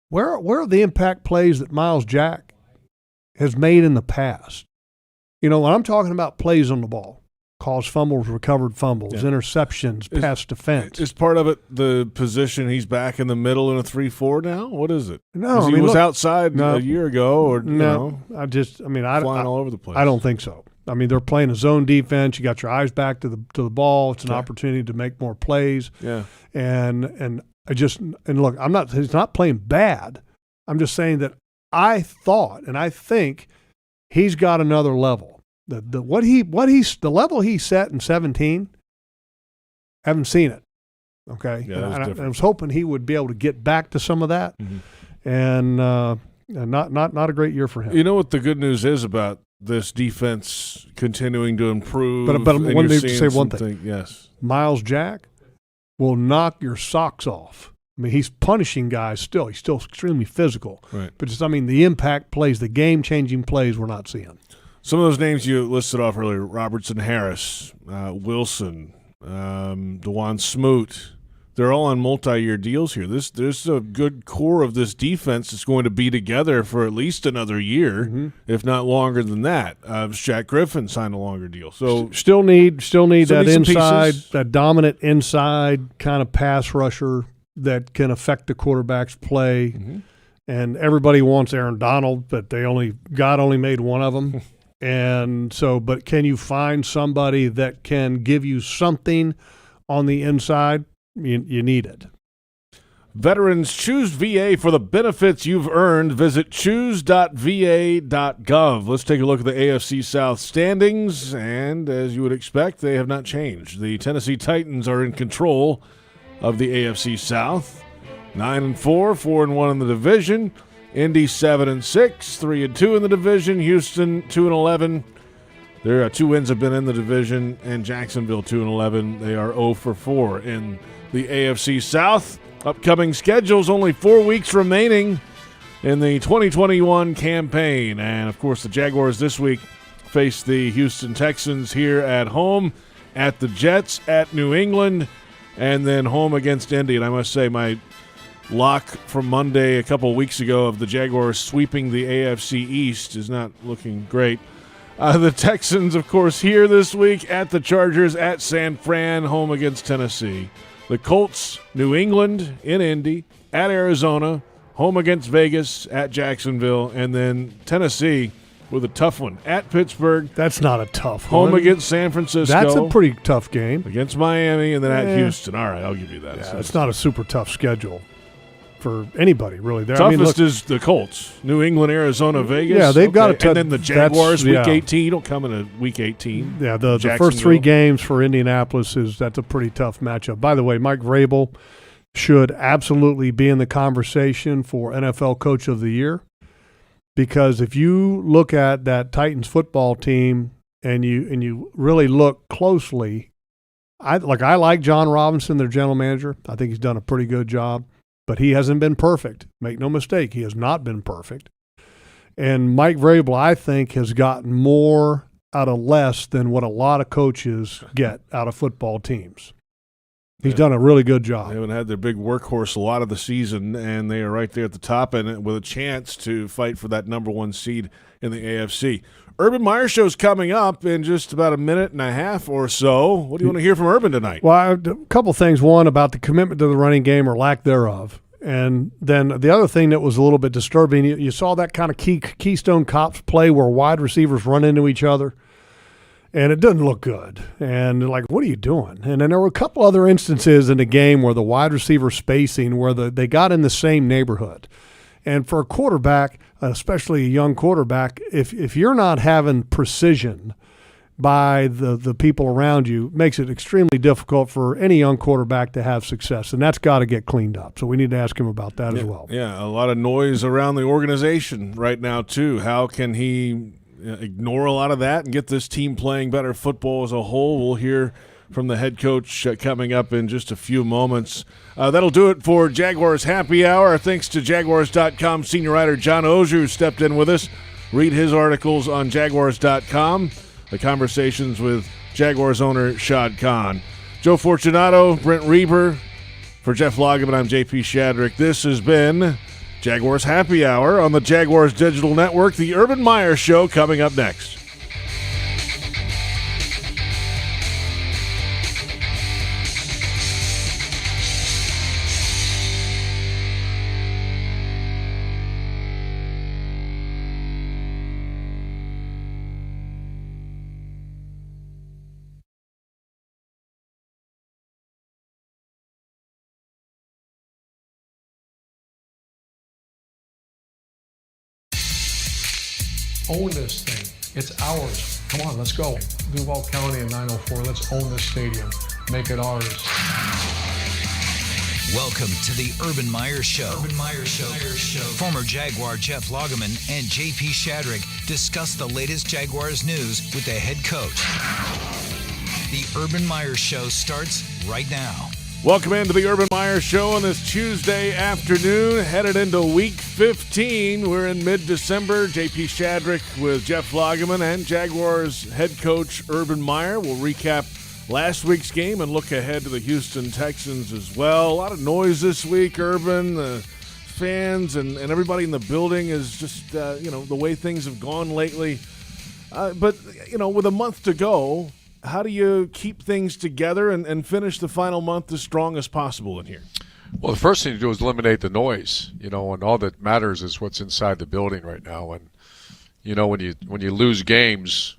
where are the impact plays that Miles Jack has made in the past? You know, when I'm talking about plays on the ball, caused fumbles, recovered fumbles, interceptions, pass defense. Is part of it the position he's back in the middle in a 3-4 now? What is it? No, he was outside a year ago, or flying all over the place. I don't think so. I mean, they're playing a zone defense. You got your eyes back to the ball. It's an opportunity to make more plays. Yeah, and look, he's not playing bad. I'm just saying that I thought and I think he's got another level. The level he set in 17. Haven't seen it. Okay, yeah, I was hoping he would be able to get back to some of that, and not a great year for him. You know what the good news is about this defense continuing to improve? But I want to say one thing. Yes, Miles Jack will knock your socks off. I mean, he's punishing guys still. He's still extremely physical. Right. But the impact plays, the game-changing plays we're not seeing. Some of those names you listed off earlier, Robertson Harris, Wilson, DeJuan Smoot, they're all on multi-year deals here. There's a good core of this defense that's going to be together for at least another year, if not longer than that. Shaq Griffin signed a longer deal. So still need that inside, pieces. that dominant inside kind of pass rusher that can affect the quarterback's play. And everybody wants Aaron Donald, but God only made one of them. And so, but can you find somebody that can give you something on the inside? You need it. Veterans, choose VA for the benefits you've earned. Visit choose.va.gov. Let's take a look at the AFC South standings, and as you would expect, they have not changed. The Tennessee Titans are in control of the AFC South. 9-4, 4-1 in the division. Indy 7-6, 3-2 in the division. Houston 2-11. Their 2 wins have been in the division, and Jacksonville 2-11. They are 0-4 in the AFC South. Upcoming schedules, only 4 weeks remaining in the 2021 campaign. And, of course, the Jaguars this week face the Houston Texans here at home, at the Jets, at New England, and then home against Indy. And I must say, my lock from Monday a couple weeks ago of the Jaguars sweeping the AFC East is not looking great. The Texans, of course, here this week at the Chargers, at San Fran, home against Tennessee. The Colts, New England, in Indy, at Arizona, home against Vegas, at Jacksonville, and then Tennessee with a tough one at Pittsburgh. That's not a tough one. Home against San Francisco. That's a pretty tough game. Against Miami, and then at Houston. All right, I'll give you that. Yeah, it's not a super tough schedule for anybody, really. Toughest is the Colts. New England, Arizona, Vegas. Yeah, they've got and then the Jaguars, Week 18. You don't come in a Week 18. Yeah, the first 3 games for Indianapolis, that's a pretty tough matchup. By the way, Mike Vrabel should absolutely be in the conversation for NFL Coach of the Year, because if you look at that Titans football team and you really look closely, I like John Robinson, their general manager. I think he's done a pretty good job. But he hasn't been perfect. Make no mistake, he has not been perfect. And Mike Vrabel, I think, has gotten more out of less than what a lot of coaches get out of football teams. He's done a really good job. They haven't had their big workhorse a lot of the season, and they are right there at the top and with a chance to fight for that number 1 seed in the AFC. Urban Meyer Show's coming up in just about a minute and a half or so. What do you want to hear from Urban tonight? Well, a couple things. One, about the commitment to the running game or lack thereof. And then the other thing that was a little bit disturbing, you saw that kind of Keystone Cops play where wide receivers run into each other, and it doesn't look good. And like, what are you doing? And then there were a couple other instances in the game where the wide receiver spacing, where they got in the same neighborhood. And for a quarterback, especially a young quarterback, if you're not having precision by the people around you, it makes it extremely difficult for any young quarterback to have success, and that's got to get cleaned up. So we need to ask him about that as well. Yeah, a lot of noise around the organization right now too. How can he ignore a lot of that and get this team playing better football as a whole? We'll hear from the head coach coming up in just a few moments. That'll do it for Jaguars Happy Hour. Thanks to Jaguars.com senior writer John Ozier, who stepped in with us. Read his articles on Jaguars.com. The conversations with Jaguars owner Shad Khan. Joe Fortunato, Brent Reber. For Jeff Lageman, I'm JP Shadrick. This has been Jaguars Happy Hour on the Jaguars Digital Network. The Urban Meyer Show coming up next. own this thing. It's ours. Come on, let's go. Duval County and 904, let's own this stadium. Make it ours. Welcome to the Urban Meyer Show. Urban Meyer Show. Former Jaguar Jeff Lageman and JP Shadrick discuss the latest Jaguars news with the head coach. The Urban Meyer Show starts right now. Welcome into the Urban Meyer Show on this Tuesday afternoon, headed into Week 15. We're in mid-December. JP Shadrick with Jeff Lageman and Jaguars head coach Urban Meyer. We'll recap last week's game and look ahead to the Houston Texans as well. A lot of noise this week, Urban. The fans and everybody in the building is just, the way things have gone lately. But with a month to go, how do you keep things together and finish the final month as strong as possible in here? Well, the first thing to do is eliminate the noise, and all that matters is what's inside the building right now. And, when you lose games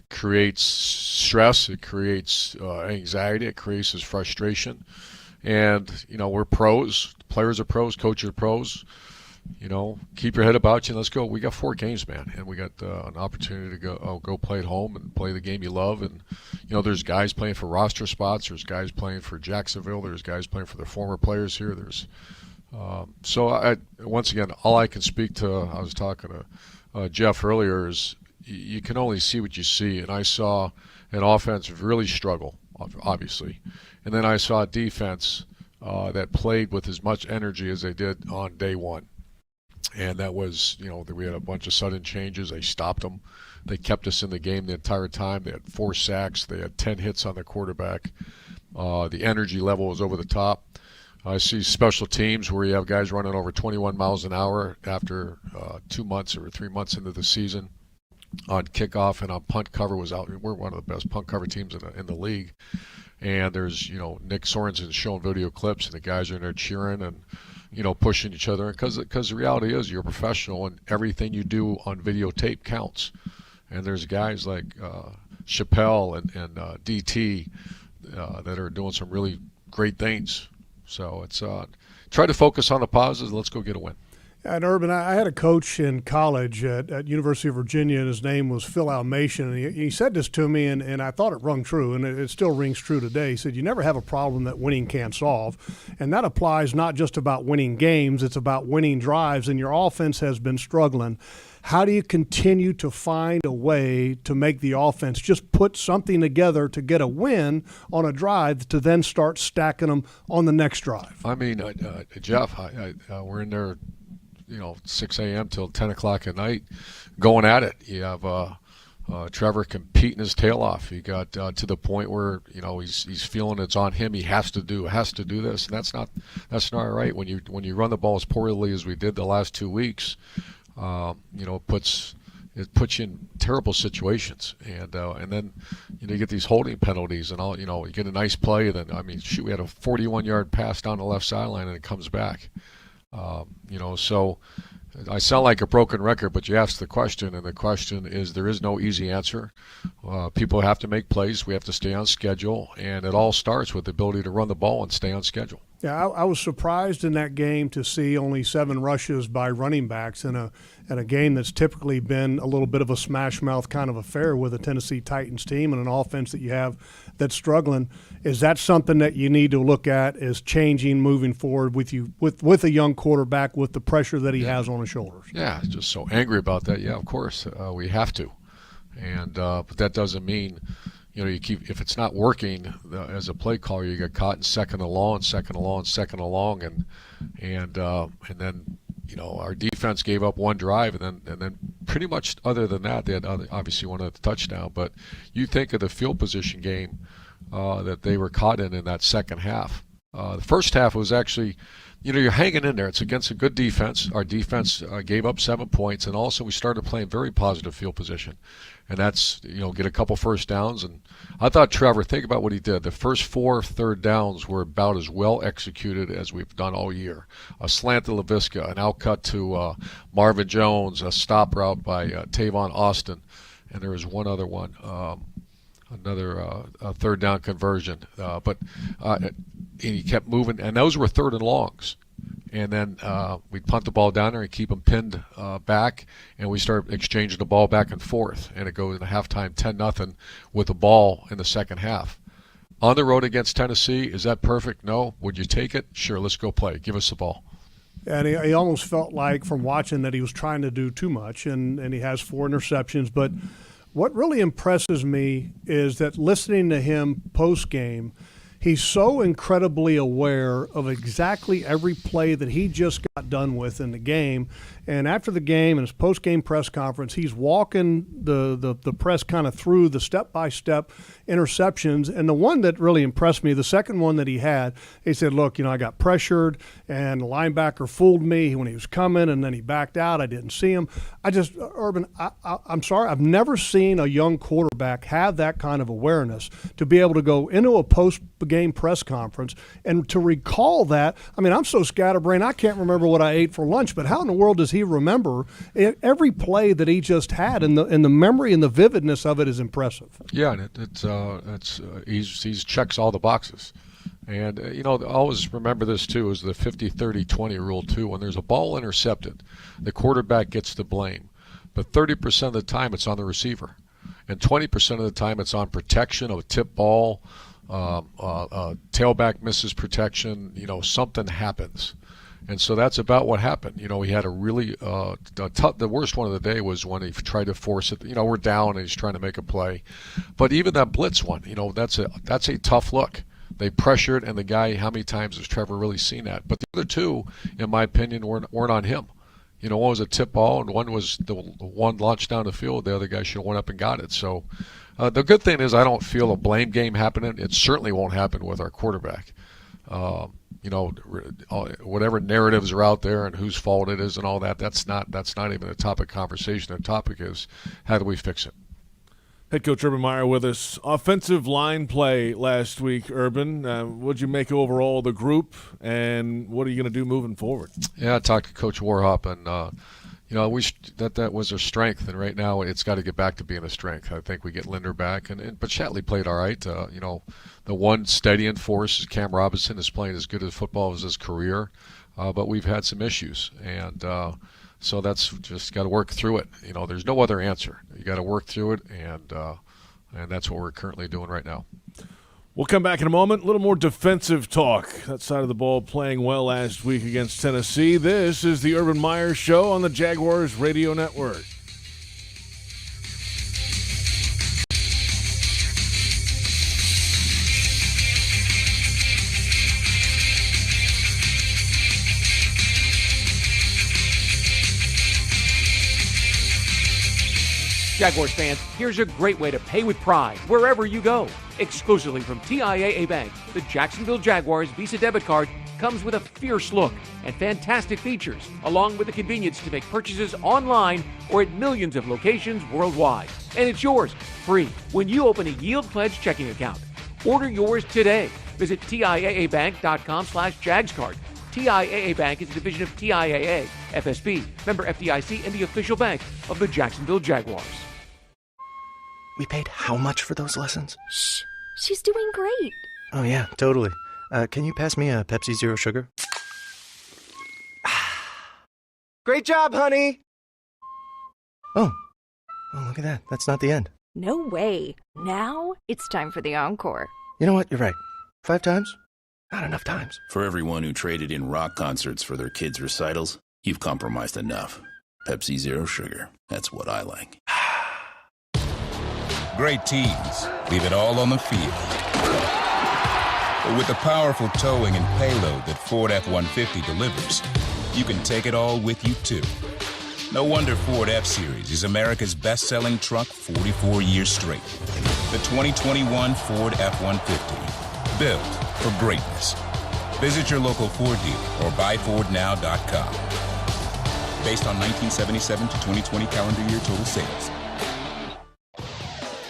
creates stress, it creates anxiety, it creates frustration. And, we're pros, players are pros, coaches are pros. Keep your head about you and let's go. We got 4 games, man, and we got an opportunity to go play at home and play the game you love. And there's guys playing for roster spots. There's guys playing for Jacksonville. There's guys playing for their former players here. There's once again, all I can speak to. I was talking to Jeff earlier. Is you can only see what you see, and I saw an offense really struggle, obviously, and then I saw a defense that played with as much energy as they did on day one. And that was, we had a bunch of sudden changes. They stopped them. They kept us in the game the entire time. They had 4 sacks. They had 10 hits on the quarterback. The energy level was over the top. I see special teams where you have guys running over 21 miles an hour after 2 months or 3 months into the season. On kickoff and on punt cover was out. We're one of the best punt cover teams in the league. And there's, Nick Sorensen showing video clips, and the guys are in there cheering and, pushing each other. Because the reality is you're a professional, and everything you do on videotape counts. And there's guys like Chappelle and DT that are doing some really great things. So it's try to focus on the positives. Let's go get a win. And Urban, I had a coach in college at University of Virginia, and his name was Phil Almation, and he said this to me, and I thought it rung true, and it still rings true today. He said, you never have a problem that winning can't solve, and that applies not just about winning games, it's about winning drives, and your offense has been struggling. How do you continue to find a way to make the offense just put something together to get a win on a drive to then start stacking them on the next drive? I mean, Jeff, we're in there, 6 a.m. till 10 o'clock at night, going at it. You have Trevor competing his tail off. He got to the point where he's feeling it's on him. He has to do this, and that's not right. When you run the ball as poorly as we did the last 2 weeks, it puts you in terrible situations, and then you get these holding penalties, and all you get a nice play, then we had a 41-yard pass down the left sideline, and it comes back. So I sound like a broken record, but you asked the question, and the question is there is no easy answer. People have to make plays. We have to stay on schedule, and it all starts with the ability to run the ball and stay on schedule. Yeah, I was surprised in that game to see only 7 rushes by running backs in a game that's typically been a little bit of a smash mouth kind of affair with a Tennessee Titans team and an offense that you have that's struggling. Is that something that you need to look at as changing moving forward with a young quarterback with the pressure that he has on his shoulders? Yeah, just so angry about that. Yeah, of course we have to, and but that doesn't mean. You keep, if it's not working as a play caller, you get caught in second and long, and then our defense gave up 1 drive, and then pretty much other than that, they had obviously one at the touchdown. But you think of the field position game that they were caught in that second half. The first half was actually, you're hanging in there. It's against a good defense. Our defense gave up 7 points, and also we started playing very positive field position. And that's, get a couple first downs. And I thought Trevor, think about what he did. The first 4 third downs were about as well executed as we've done all year. A slant to LaVisca, an outcut to Marvin Jones, a stop route by Tavon Austin, and there was one other one, another third down conversion. But he kept moving, and those were third and longs. And then we punt the ball down there and keep them pinned back, and we start exchanging the ball back and forth. And it goes into halftime 10-0 with the ball in the second half. On the road against Tennessee, is that perfect? No. Would you take it? Sure, let's go play. Give us the ball. And he almost felt like from watching that he was trying to do too much, and he has 4 interceptions. But what really impresses me is that listening to him post-game, he's so incredibly aware of exactly every play that he just got done with in the game. And after the game and his post-game press conference, he's walking the press kind of through the step-by-step interceptions. And the one that really impressed me, the second one that he had, he said, look, I got pressured and the linebacker fooled me when he was coming, and then he backed out. I didn't see him. Urban, I'm sorry, I've never seen a young quarterback have that kind of awareness to be able to go into a post-game press conference and to recall that. I mean, I'm so scatterbrained, I can't remember what I ate for lunch, but how in the world does he remember every play that he just had? And the memory and the vividness of it is impressive. Yeah, and he's checks all the boxes. And, always remember this, too, is the 50-30-20 rule, too. When there's a ball intercepted, the quarterback gets the blame. But 30% of the time it's on the receiver. And 20% of the time it's on protection of a tip ball, tailback misses protection, something happens. And so that's about what happened. We had a really the worst one of the day was when he tried to force it. We're down and he's trying to make a play. But even that blitz one, that's a tough look. They pressured, and the guy, how many times has Trevor really seen that? But the other two, in my opinion, weren't on him. One was a tip ball, and one was the one launched down the field. The other guy should have went up and got it. So the good thing is I don't feel a blame game happening. It certainly won't happen with our quarterback. Whatever narratives are out there and whose fault it is and all that, that's not even a topic of conversation. The topic is, how do we fix it? Head coach Urban Meyer with us. Offensive line play last week, Urban. What did you make overall of the group, and what are you going to do moving forward? Yeah, I talked to Coach Warhop, and I wish that was a strength, and right now it's got to get back to being a strength. I think we get Linder back, but Shatley played all right. The one steadying force is Cam Robinson is playing as good as football as his career, but we've had some issues, and so that's just got to work through it. There's no other answer. You got to work through it, and that's what we're currently doing right now. We'll come back in a moment. A little more defensive talk. That side of the ball playing well last week against Tennessee. This is the Urban Meyer Show on the Jaguars Radio Network. Jaguars fans, here's a great way to pay with pride wherever you go. Exclusively from TIAA Bank, the Jacksonville Jaguars Visa debit card comes with a fierce look and fantastic features, along with the convenience to make purchases online or at millions of locations worldwide. And it's yours, free, when you open a Yield Pledge checking account. Order yours today. Visit TIAABank.com/JagsCard. TIAA Bank is a division of TIAA, FSB, member FDIC, and the official bank of the Jacksonville Jaguars. We paid how much for those lessons? Shh, she's doing great. Oh yeah, totally. Can you pass me a Pepsi Zero Sugar? Great job, honey! Oh, look at that. That's not the end. No way. Now it's time for the encore. You know what? You're right. 5 times? Not enough times. For everyone who traded in rock concerts for their kids' recitals, you've compromised enough. Pepsi Zero Sugar. That's what I like. Great teams leave it all on the field. But with the powerful towing and payload that Ford F-150 delivers, you can take it all with you, too. No wonder Ford F-Series is America's best-selling truck 44 years straight. The 2021 Ford F-150. Built for greatness. Visit your local Ford dealer or buyfordnow.com. Based on 1977 to 2020 calendar year total sales.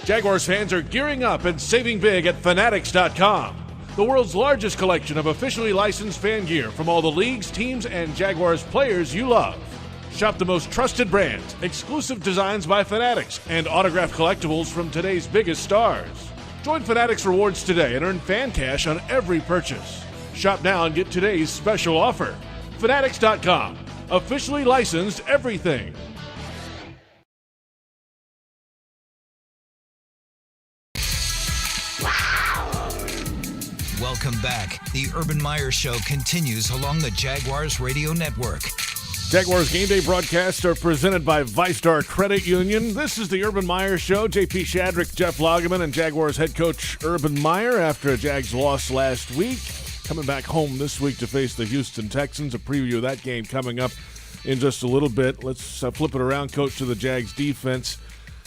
Jaguars fans are gearing up and saving big at Fanatics.com. The world's largest collection of officially licensed fan gear from all the leagues, teams, and Jaguars players you love. Shop the most trusted brands, exclusive designs by Fanatics, and autographed collectibles from today's biggest stars. Join Fanatics Rewards today and earn fan cash on every purchase. Shop now and get today's special offer. Fanatics.com. Officially licensed everything. Welcome back. The Urban Meyer Show continues along the Jaguars Radio Network. Jaguars Game Day broadcasts are presented by ViStar Credit Union. This is the Urban Meyer Show. JP Shadrick, Jeff Lageman, and Jaguars head coach Urban Meyer after a Jags loss last week. Coming back home this week to face the Houston Texans. A preview of that game coming up in just a little bit. Let's flip it around, coach, to the Jags defense.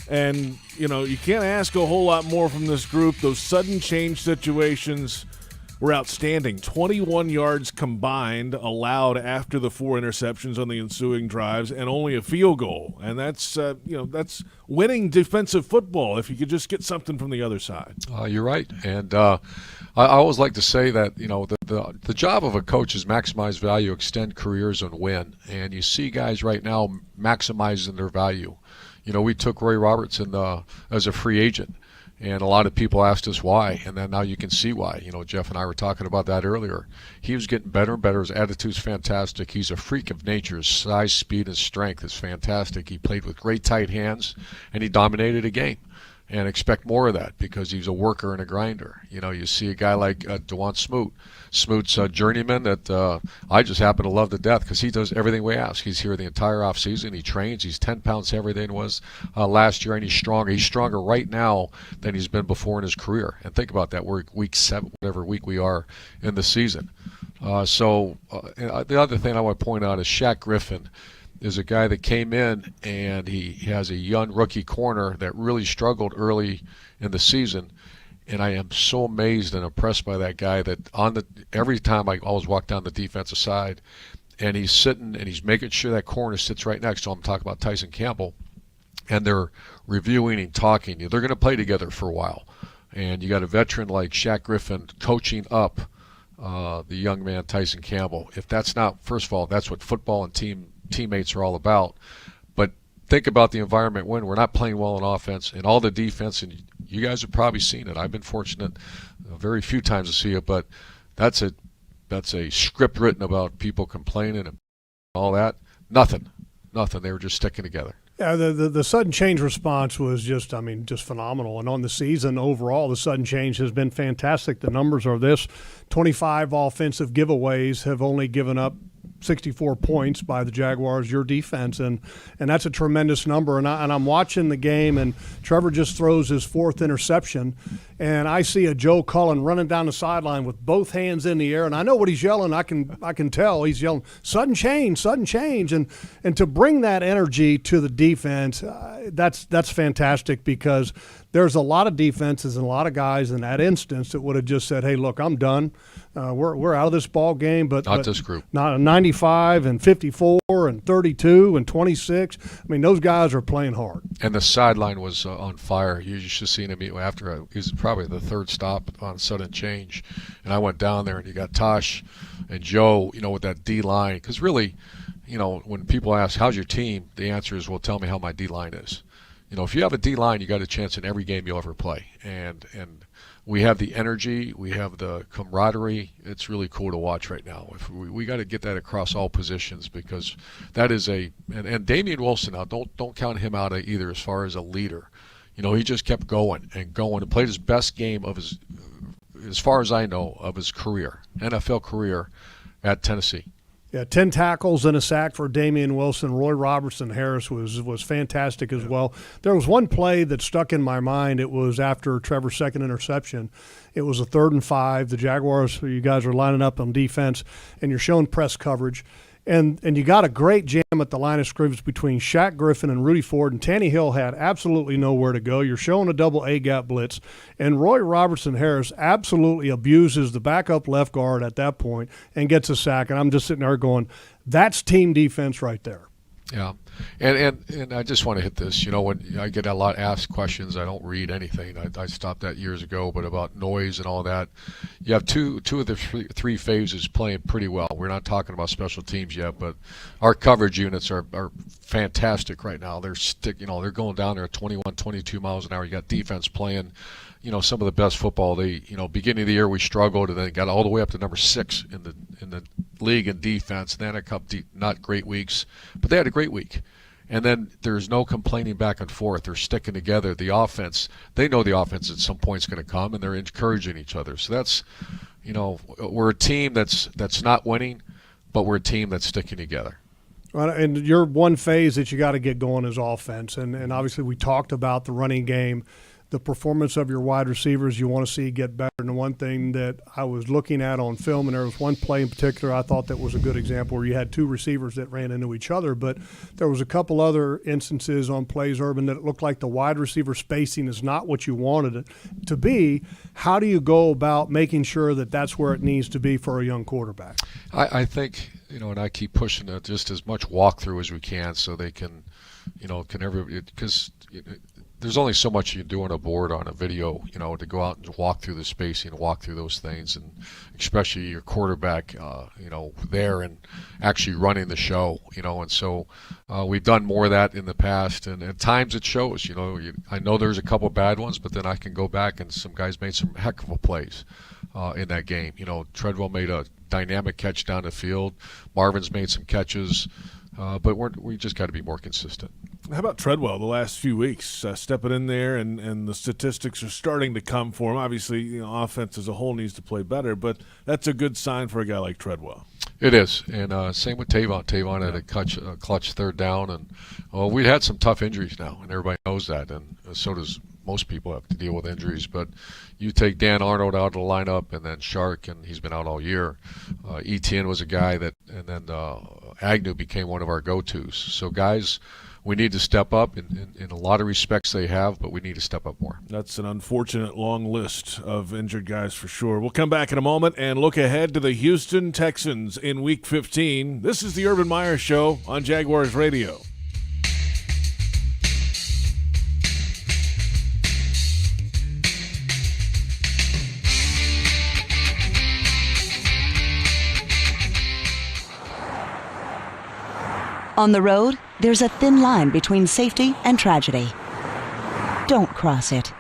And, you know, you can't ask a whole lot more from this group. Those sudden change situations were outstanding. 21 yards combined allowed after the 4 interceptions on the ensuing drives, and only a field goal. And that's that's winning defensive football if you could just get something from the other side. You're right, and I always like to say that the job of a coach is maximize value, extend careers, and win. And you see guys right now maximizing their value. You know, we took Roy Robertson as a free agent. And a lot of people asked us why, and then now you can see why. You know, Jeff and I were talking about that earlier. He was getting better and better. His attitude's fantastic. He's a freak of nature. His size, speed, and strength is fantastic. He played with great tight hands, and he dominated a game. And expect more of that because he's a worker and a grinder. You know, you see a guy like DeJuan Smoot. Smoot's a journeyman that I just happen to love to death because he does everything we ask. He's here the entire offseason. He trains. He's 10 pounds heavier than he was last year, and he's stronger. He's stronger right now than he's been before in his career. And think about that. We're week 7, whatever week we are in the season. The other thing I want to point out is Shaq Griffin is a guy that came in and he has a young rookie corner that really struggled early in the season. And I am so amazed and impressed by that guy that every time I always walk down the defensive side and he's sitting and he's making sure that corner sits right next to him. I'm talking about Tyson Campbell. And they're reviewing and talking. They're going to play together for a while. And you got a veteran like Shaq Griffin coaching up the young man Tyson Campbell. If that's not, first of all, that's what football and teammates are all about. But think about the environment when we're not playing well in offense and all the defense, and you guys have probably seen it. I've been fortunate very few times to see it, but that's a script written about people complaining and all that. Nothing. They were just sticking together. Yeah, the sudden change response was just phenomenal. And on the season overall, the sudden change has been fantastic. The numbers are this: 25 offensive giveaways have only given up 64 points by the Jaguars, your defense, and that's a tremendous number. And I'm watching the game, and Trevor just throws his 4th interception, and I see a Joe Cullen running down the sideline with both hands in the air, and I know what he's yelling. I can tell he's yelling sudden change, and to bring that energy to the defense, that's fantastic because there's a lot of defenses and a lot of guys in that instance that would have just said, "Hey, look, I'm done. We're out of this ball game." But not this group. Not 95 and 54 and 32 and 26. I mean, those guys are playing hard. And the sideline was on fire. You should have seen him after he was probably the 3rd stop on sudden change. And I went down there, and you got Tosh and Joe, with that D-line. Because really, when people ask, how's your team, the answer is, well, tell me how my D-line is. If you have a D-line, you got a chance in every game you'll ever play. And we have the energy, we have the camaraderie. It's really cool to watch right now. If we got to get that across all positions because that is and Damian Wilson, now don't count him out either as far as a leader. He just kept going and played his best game of his, as far as I know, of his career, NFL career at Tennessee. Yeah, 10 tackles and a sack for Damian Wilson. Roy Robertson Harris was fantastic as well. There was one play that stuck in my mind. It was after Trevor's 2nd interception. It was a 3rd and 5. The Jaguars, you guys are lining up on defense, and you're showing press coverage. And you got a great jam at the line of scrimmage between Shaq Griffin and Rudy Ford, and Tannehill had absolutely nowhere to go. You're showing a double A-gap blitz, and Roy Robertson Harris absolutely abuses the backup left guard at that point and gets a sack. And I'm just sitting there going, that's team defense right there. Yeah, and I just want to hit this. When I get a lot asked questions, I don't read anything. I stopped that years ago, but about noise and all that, you have two of the three phases playing pretty well. We're not talking about special teams yet, but our coverage units are fantastic right now. They're going down there at 21, 22 miles an hour. You got defense playing, some of the best football. Beginning of the year we struggled, and then got all the way up to number 6 in the league in defense. They had a couple not great weeks, but they had a great week. And then there's no complaining back and forth. They're sticking together. The offense, they know the offense at some point is going to come, and they're encouraging each other. So that's, we're a team that's not winning, but we're a team that's sticking together. And your one phase that you got to get going is offense. And obviously we talked about the running game, the performance of your wide receivers you want to see get better. And the one thing that I was looking at on film, and there was one play in particular I thought that was a good example where you had two receivers that ran into each other, but there was a couple other instances on plays, Urban, that it looked like the wide receiver spacing is not what you wanted it to be. How do you go about making sure that that's where it needs to be for a young quarterback? I think, and I keep pushing it, just as much walkthrough as we can so they can, because there's only so much you can do on a board, on a video, to go out and walk through the spacing, walk through those things, and especially your quarterback, there and actually running the show, and so we've done more of that in the past, and at times it shows, I know there's a couple bad ones, but then I can go back and some guys made some heck of a plays in that game. Treadwell made a dynamic catch down the field. Marvin's made some catches, but we just got to be more consistent. How about Treadwell the last few weeks, stepping in there, and the statistics are starting to come for him? Obviously, offense as a whole needs to play better, but that's a good sign for a guy like Treadwell. It is, and same with Tavon. Tavon had a clutch third down, and we've had some tough injuries now, and everybody knows that, and so does most people have to deal with injuries. But you take Dan Arnold out of the lineup, and then Shark, and he's been out all year. Etienne was a guy that, and then Agnew became one of our go-tos. So guys, we need to step up in a lot of respects they have, but we need to step up more. That's an unfortunate long list of injured guys for sure. We'll come back in a moment and look ahead to the Houston Texans in Week 15. This is the Urban Meyer Show on Jaguars Radio. On the road, there's a thin line between safety and tragedy. Don't cross it.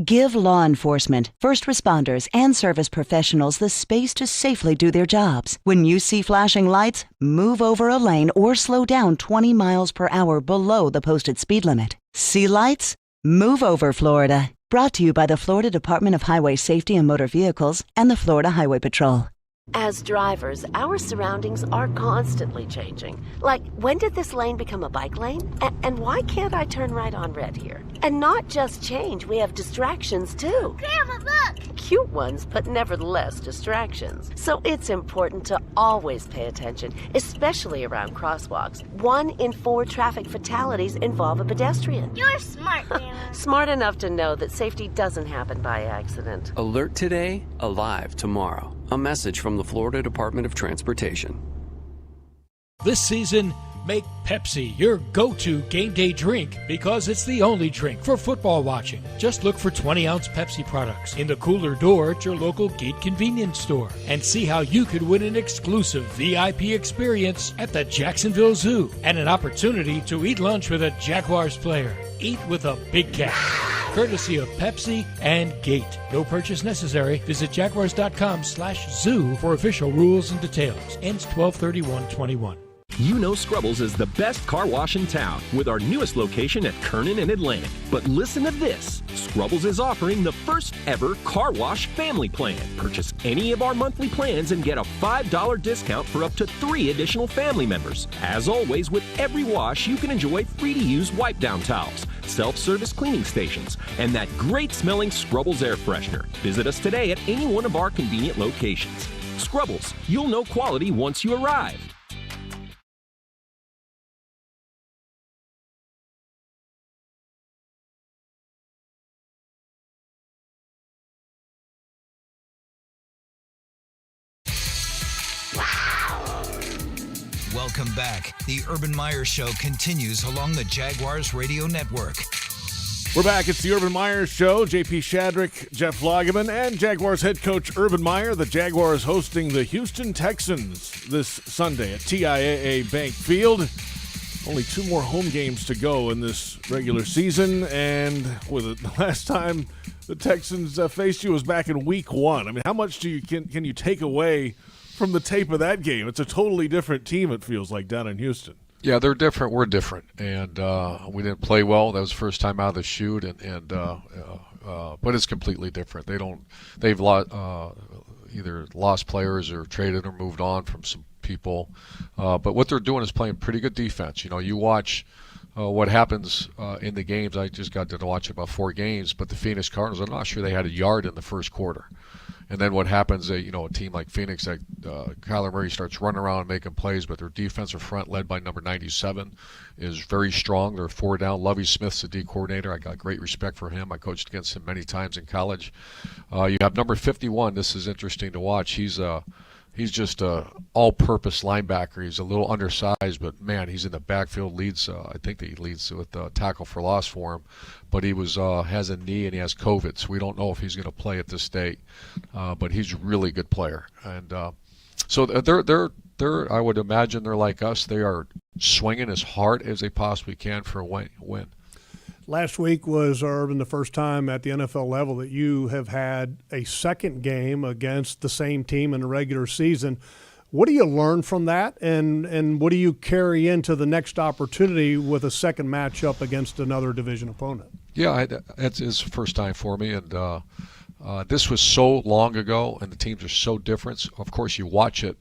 Give law enforcement, first responders, and service professionals the space to safely do their jobs. When you see flashing lights, move over a lane or slow down 20 miles per hour below the posted speed limit. See lights? Move over, Florida. Brought to you by the Florida Department of Highway Safety and Motor Vehicles and the Florida Highway Patrol. As drivers, our surroundings are constantly changing. Like, when did this lane become a bike lane? And why can't I turn right on red here? And not just change, we have distractions too. Grandma, look! Cute ones, but nevertheless distractions. So it's important to always pay attention, especially around crosswalks. 1 in 4 traffic fatalities involve a pedestrian. You're smart, Grandma. Smart enough to know that safety doesn't happen by accident. Alert today, alive tomorrow. A message from the Florida Department of Transportation. This season, make Pepsi your go-to game day drink because it's the only drink for football watching. Just look for 20-ounce Pepsi products in the cooler door at your local Gate convenience store and see how you could win an exclusive VIP experience at the Jacksonville Zoo and an opportunity to eat lunch with a Jaguars player. Eat with a big cat. Courtesy of Pepsi and Gate. No purchase necessary. Visit jaguars.com/zoo for official rules and details. Ends 12/31/21. You know Scrubbles is the best car wash in town with our newest location at Kernan and Atlantic. But listen to this. Scrubbles is offering the first ever car wash family plan. Purchase any of our monthly plans and get a $5 discount for up to 3 additional family members. As always, with every wash, you can enjoy free-to-use wipe-down towels, self-service cleaning stations, and that great-smelling Scrubbles air freshener. Visit us today at any one of our convenient locations. Scrubbles, you'll know quality once you arrive. Welcome back. The Urban Meyer Show continues along the Jaguars Radio Network. We're back. It's the Urban Meyer Show. JP Shadrick, Jeff Lageman, and Jaguars head coach Urban Meyer. The Jaguars hosting the Houston Texans this Sunday at TIAA Bank Field. Only 2 more home games to go in this regular season, and with the last time the Texans faced you was back in Week 1. I mean, how much can you take away from the tape of that game. It's a totally different team, it feels like, down in Houston. Yeah, they're different. We're different, and we didn't play well. That was the first time out of the chute, but it's completely different. They've either lost players or traded or moved on from some people, but what they're doing is playing pretty good defense. You watch what happens in the games. I just got to watch about 4 games, but the Phoenix Cardinals, I'm not sure they had a yard in the first quarter. And then what happens, a team like Phoenix, Kyler Murray starts running around and making plays, but their defensive front, led by number 97, is very strong. They're 4 down. Lovie Smith's the D coordinator. I got great respect for him. I coached against him many times in college. You have number 51. This is interesting to watch. He's just a all-purpose linebacker. He's a little undersized, but, man, he's in the backfield. I think that he leads with tackle for loss for him. But he has a knee and he has COVID, so we don't know if he's going to play at this date. But he's a really good player. And so they're I would imagine they're like us. They are swinging as hard as they possibly can for a win. Last week was, Urban, the first time at the NFL level that you have had a second game against the same team in the regular season. What do you learn from that, and what do you carry into the next opportunity with a second matchup against another division opponent? Yeah, it's the first time for me, and this was so long ago, and the teams are so different. Of course, you watch it.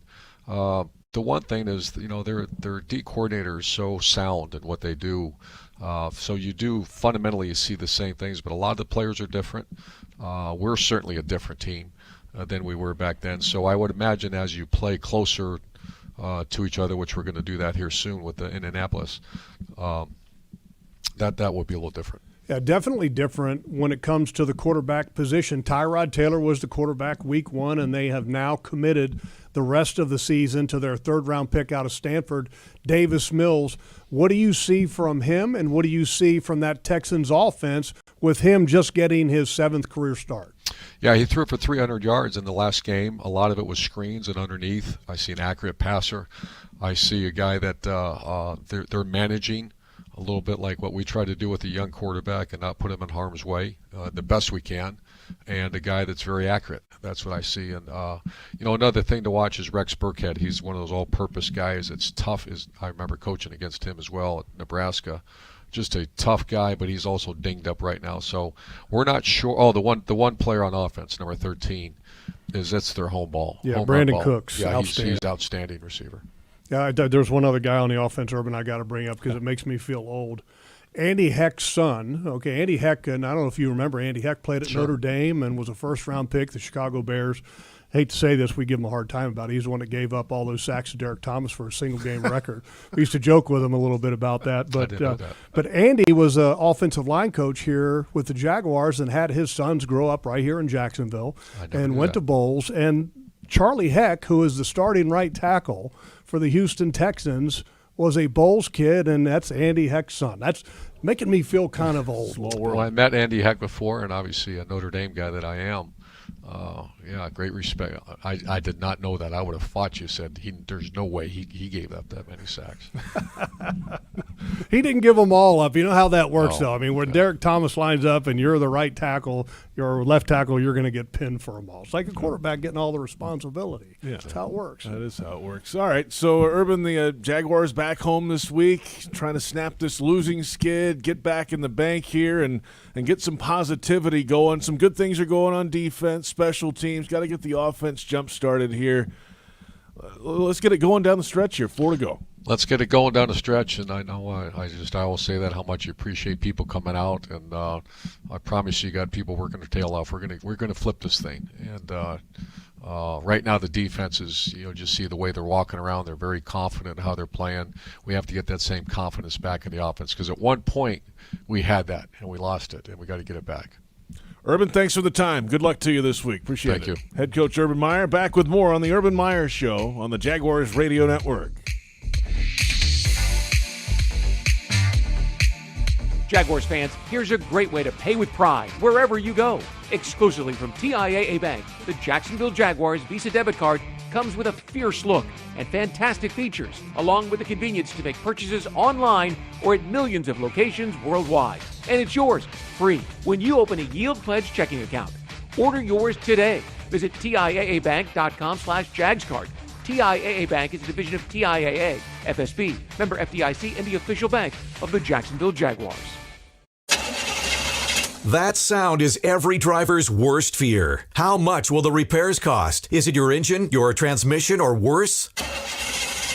The one thing is, their D coordinator is so sound in what they do. So you do fundamentally see the same things, but a lot of the players are different. We're certainly a different team than we were back then. So I would imagine as you play closer to each other, which we're going to do that here soon with the Indianapolis, that will be a little different. Yeah, definitely different when it comes to the quarterback position. Tyrod Taylor was the quarterback week 1, and they have now committed the rest of the season to their 3rd-round pick out of Stanford, Davis Mills. What do you see from him, and what do you see from that Texans offense with him just getting his 7th career start? Yeah, he threw for 300 yards in the last game. A lot of it was screens and underneath. I see an accurate passer. I see a guy that they're managing a little bit like what we try to do with a young quarterback and not put him in harm's way the best we can, and a guy that's very accurate. That's what I see. And, another thing to watch is Rex Burkhead. He's one of those all-purpose guys. It's tough. I remember coaching against him as well at Nebraska. Just a tough guy, but he's also dinged up right now. So we're not sure. Oh, the one player on offense, number 13, that's their home ball. Yeah, home Brandon ball. Cooks. Yeah, he's outstanding receiver. Yeah, there's one other guy on the offense, Urban, I got to bring up because it makes me feel old. Andy Heck's son. Okay, Andy Heck, and I don't know if you remember, Andy Heck played at Notre Dame and was a first-round pick, the Chicago Bears. Hate to say this, we give him a hard time about it. He's the one that gave up all those sacks to Derek Thomas for a single-game record. We used to joke with him a little bit about that. But Andy was an offensive line coach here with the Jaguars and had his sons grow up right here in Jacksonville and went to bowls. And Charlie Heck, who is the starting right tackle for the Houston Texans, was a Bowles kid, and that's Andy Heck's son. That's making me feel kind of old. Small world. Well, I met Andy Heck before, and obviously a Notre Dame guy that I am. Great respect. I did not know that. I would have thought you said there's no way he gave up that many sacks. He didn't give them all up. You know how that works, though. I mean, when Derek Thomas lines up and you're the right tackle, your left tackle, you're going to get pinned for them all. It's like a quarterback getting all the responsibility. Yeah. That's how it works. That is how it works. All right, so Urban, the Jaguars back home this week, trying to snap this losing skid, get back in the bank here and get some positivity going. Some good things are going on defense, special teams. Got to get the offense jump-started here. Let's get it going down the stretch here. 4 to go. Let's get it going down the stretch, and I know I always say that, how much you appreciate people coming out, and I promise you got people working their tail off. We're gonna flip this thing, and right now the defense is, just see the way they're walking around. They're very confident in how they're playing. We have to get that same confidence back in the offense, because at one point we had that and we lost it, and we got to get it back. Urban, thanks for the time. Good luck to you this week. Appreciate it. Thank you. Head coach Urban Meyer back with more on the Urban Meyer Show on the Jaguars Radio Network. Jaguars fans, here's a great way to pay with pride wherever you go. Exclusively from TIAA Bank, the Jacksonville Jaguars Visa debit card comes with a fierce look and fantastic features, along with the convenience to make purchases online or at millions of locations worldwide. And it's yours, free, when you open a Yield Pledge checking account. Order yours today. Visit TIAABank.com/JagsCard TIAA Bank is a division of TIAA, FSB, member FDIC, and the official bank of the Jacksonville Jaguars. That sound is every driver's worst fear. How much will the repairs cost? Is it your engine, your transmission, or worse?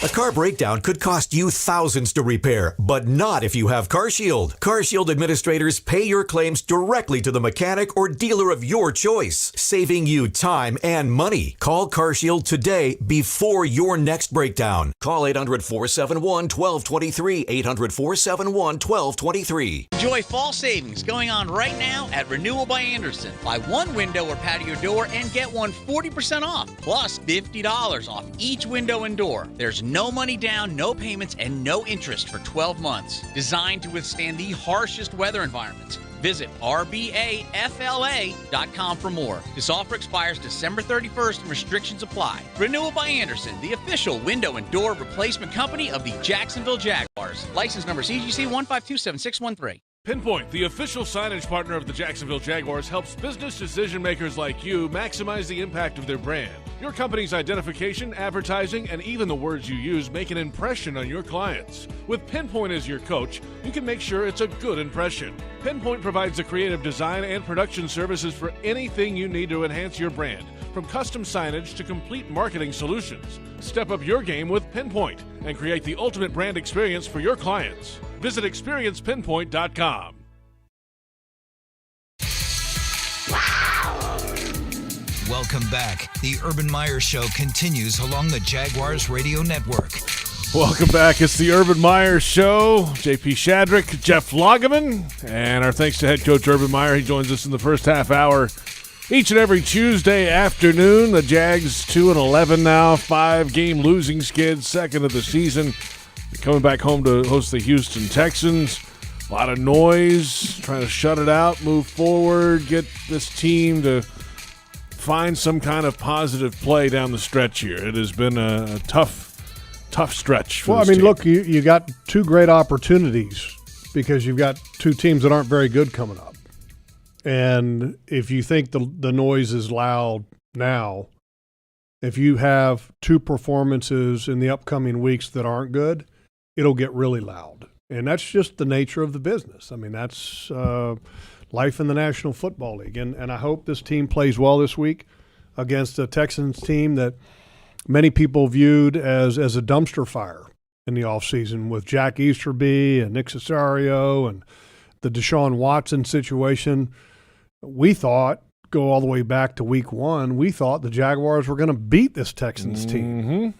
A car breakdown could cost you thousands to repair, but not if you have CarShield. CarShield administrators pay your claims directly to the mechanic or dealer of your choice, saving you time and money. Call CarShield today before your next breakdown. Call 800-471-1223, 800-471-1223. Enjoy fall savings going on right now at Renewal by Anderson. Buy one window or patio door and get one 40% off, plus $50 off each window and door. There's no money down, no payments, and no interest for 12 months. Designed to withstand the harshest weather environments. Visit rbafla.com for more. This offer expires December 31st and restrictions apply. Renewal by Anderson, the official window and door replacement company of the Jacksonville Jaguars. License number CGC 1527613. Pinpoint, the official signage partner of the Jacksonville Jaguars, helps business decision makers like you maximize the impact of their brand. Your company's identification, advertising, and even the words you use make an impression on your clients. With Pinpoint as your coach, you can make sure it's a good impression. Pinpoint provides the creative design and production services for anything you need to enhance your brand, from custom signage to complete marketing solutions. Step up your game with Pinpoint and create the ultimate brand experience for your clients. Visit experiencepinpoint.com. Welcome back. The Urban Meyer Show continues along the Jaguars Radio Network. Welcome back. It's the Urban Meyer Show. JP Shadrick, Jeff Lageman, and our thanks to head coach Urban Meyer. He joins us in the first half hour each and every Tuesday afternoon. The Jags 2-11 now, 5-game losing skid, second of the season. Coming back home to host the Houston Texans. A lot of noise, trying to shut it out, move forward, get this team to find some kind of positive play down the stretch here. It has been a tough stretch for this team. Look, you got two great opportunities because you've got two teams that aren't very good coming up. And if you think the noise is loud now, if you have two performances in the upcoming weeks that aren't good, it'll get really loud. And that's just the nature of the business. I mean, that's life in the National Football League. And I hope this team plays well this week against a Texans team that many people viewed as a dumpster fire in the offseason with Jack Easterby and Nick Cesario and the Deshaun Watson situation. We thought, go all the way back to week one, we thought the Jaguars were going to beat this Texans team.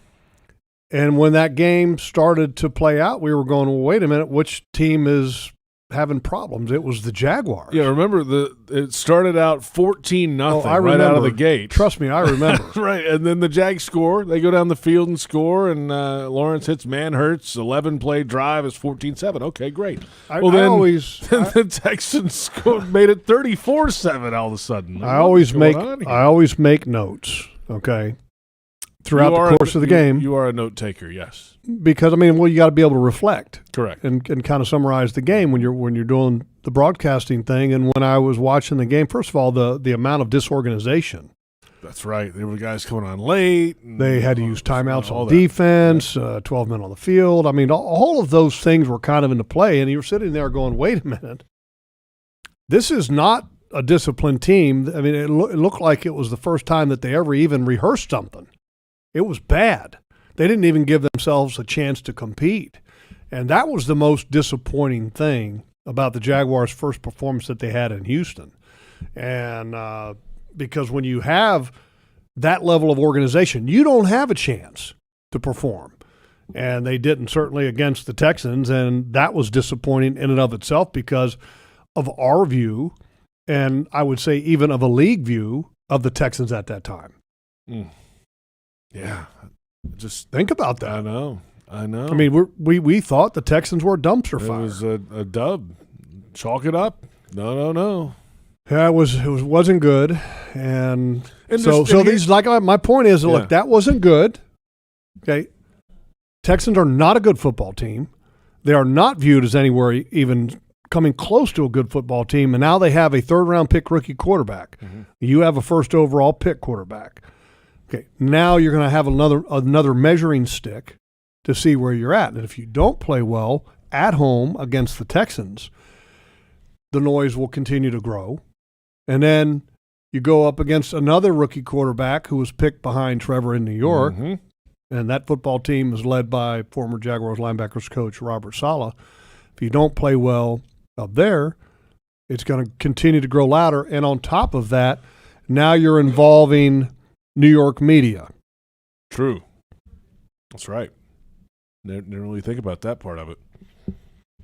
And when that game started to play out, we were going, well, wait a minute, which team is having problems? It was the Jaguars. Yeah, remember, it started out 14-0 right right out of the gate. Trust me, I remember. Right, and then the Jags score. They go down the field and score, and Lawrence hits Manhurts. 11-play drive is 14-7. Okay, great. The Texans made it 34-7 all of a sudden. I always make notes, okay, throughout the course of the game. You are a note taker, yes. Because you got to be able to reflect, correct, and kind of summarize the game when you're doing the broadcasting thing. And when I was watching the game, first of all, the amount of disorganization. That's right. There were guys coming on late. They had to use timeouts on defense. 12 men on the field. I mean, all of those things were kind of into play, and you were sitting there going, "Wait a minute, this is not a disciplined team." I mean, it looked like it was the first time that they ever even rehearsed something. It was bad. They didn't even give themselves a chance to compete. And that was the most disappointing thing about the Jaguars' first performance that they had in Houston. And because when you have that level of organization, you don't have a chance to perform. And they didn't, certainly against the Texans, and that was disappointing in and of itself because of our view, and I would say even of a league view of the Texans at that time. Yeah. Just think about that. I know. I mean, we thought the Texans were a dumpster fire. It was a dub. Chalk it up. No. Yeah, it wasn't good, and these, like, my point is, look, that wasn't good. Okay, Texans are not a good football team. They are not viewed as anywhere even coming close to a good football team, and now they have a third-round pick rookie quarterback. You have a first overall pick quarterback. Okay, now you're going to have another measuring stick to see where you're at. And if you don't play well at home against the Texans, the noise will continue to grow. And then you go up against another rookie quarterback who was picked behind Trevor in New York. Mm-hmm. And that football team is led by former Jaguars linebackers coach Robert Saleh. If you don't play well up there, it's going to continue to grow louder. And on top of that, now you're involving New York media. True. That's right. Didn't really think about that part of it.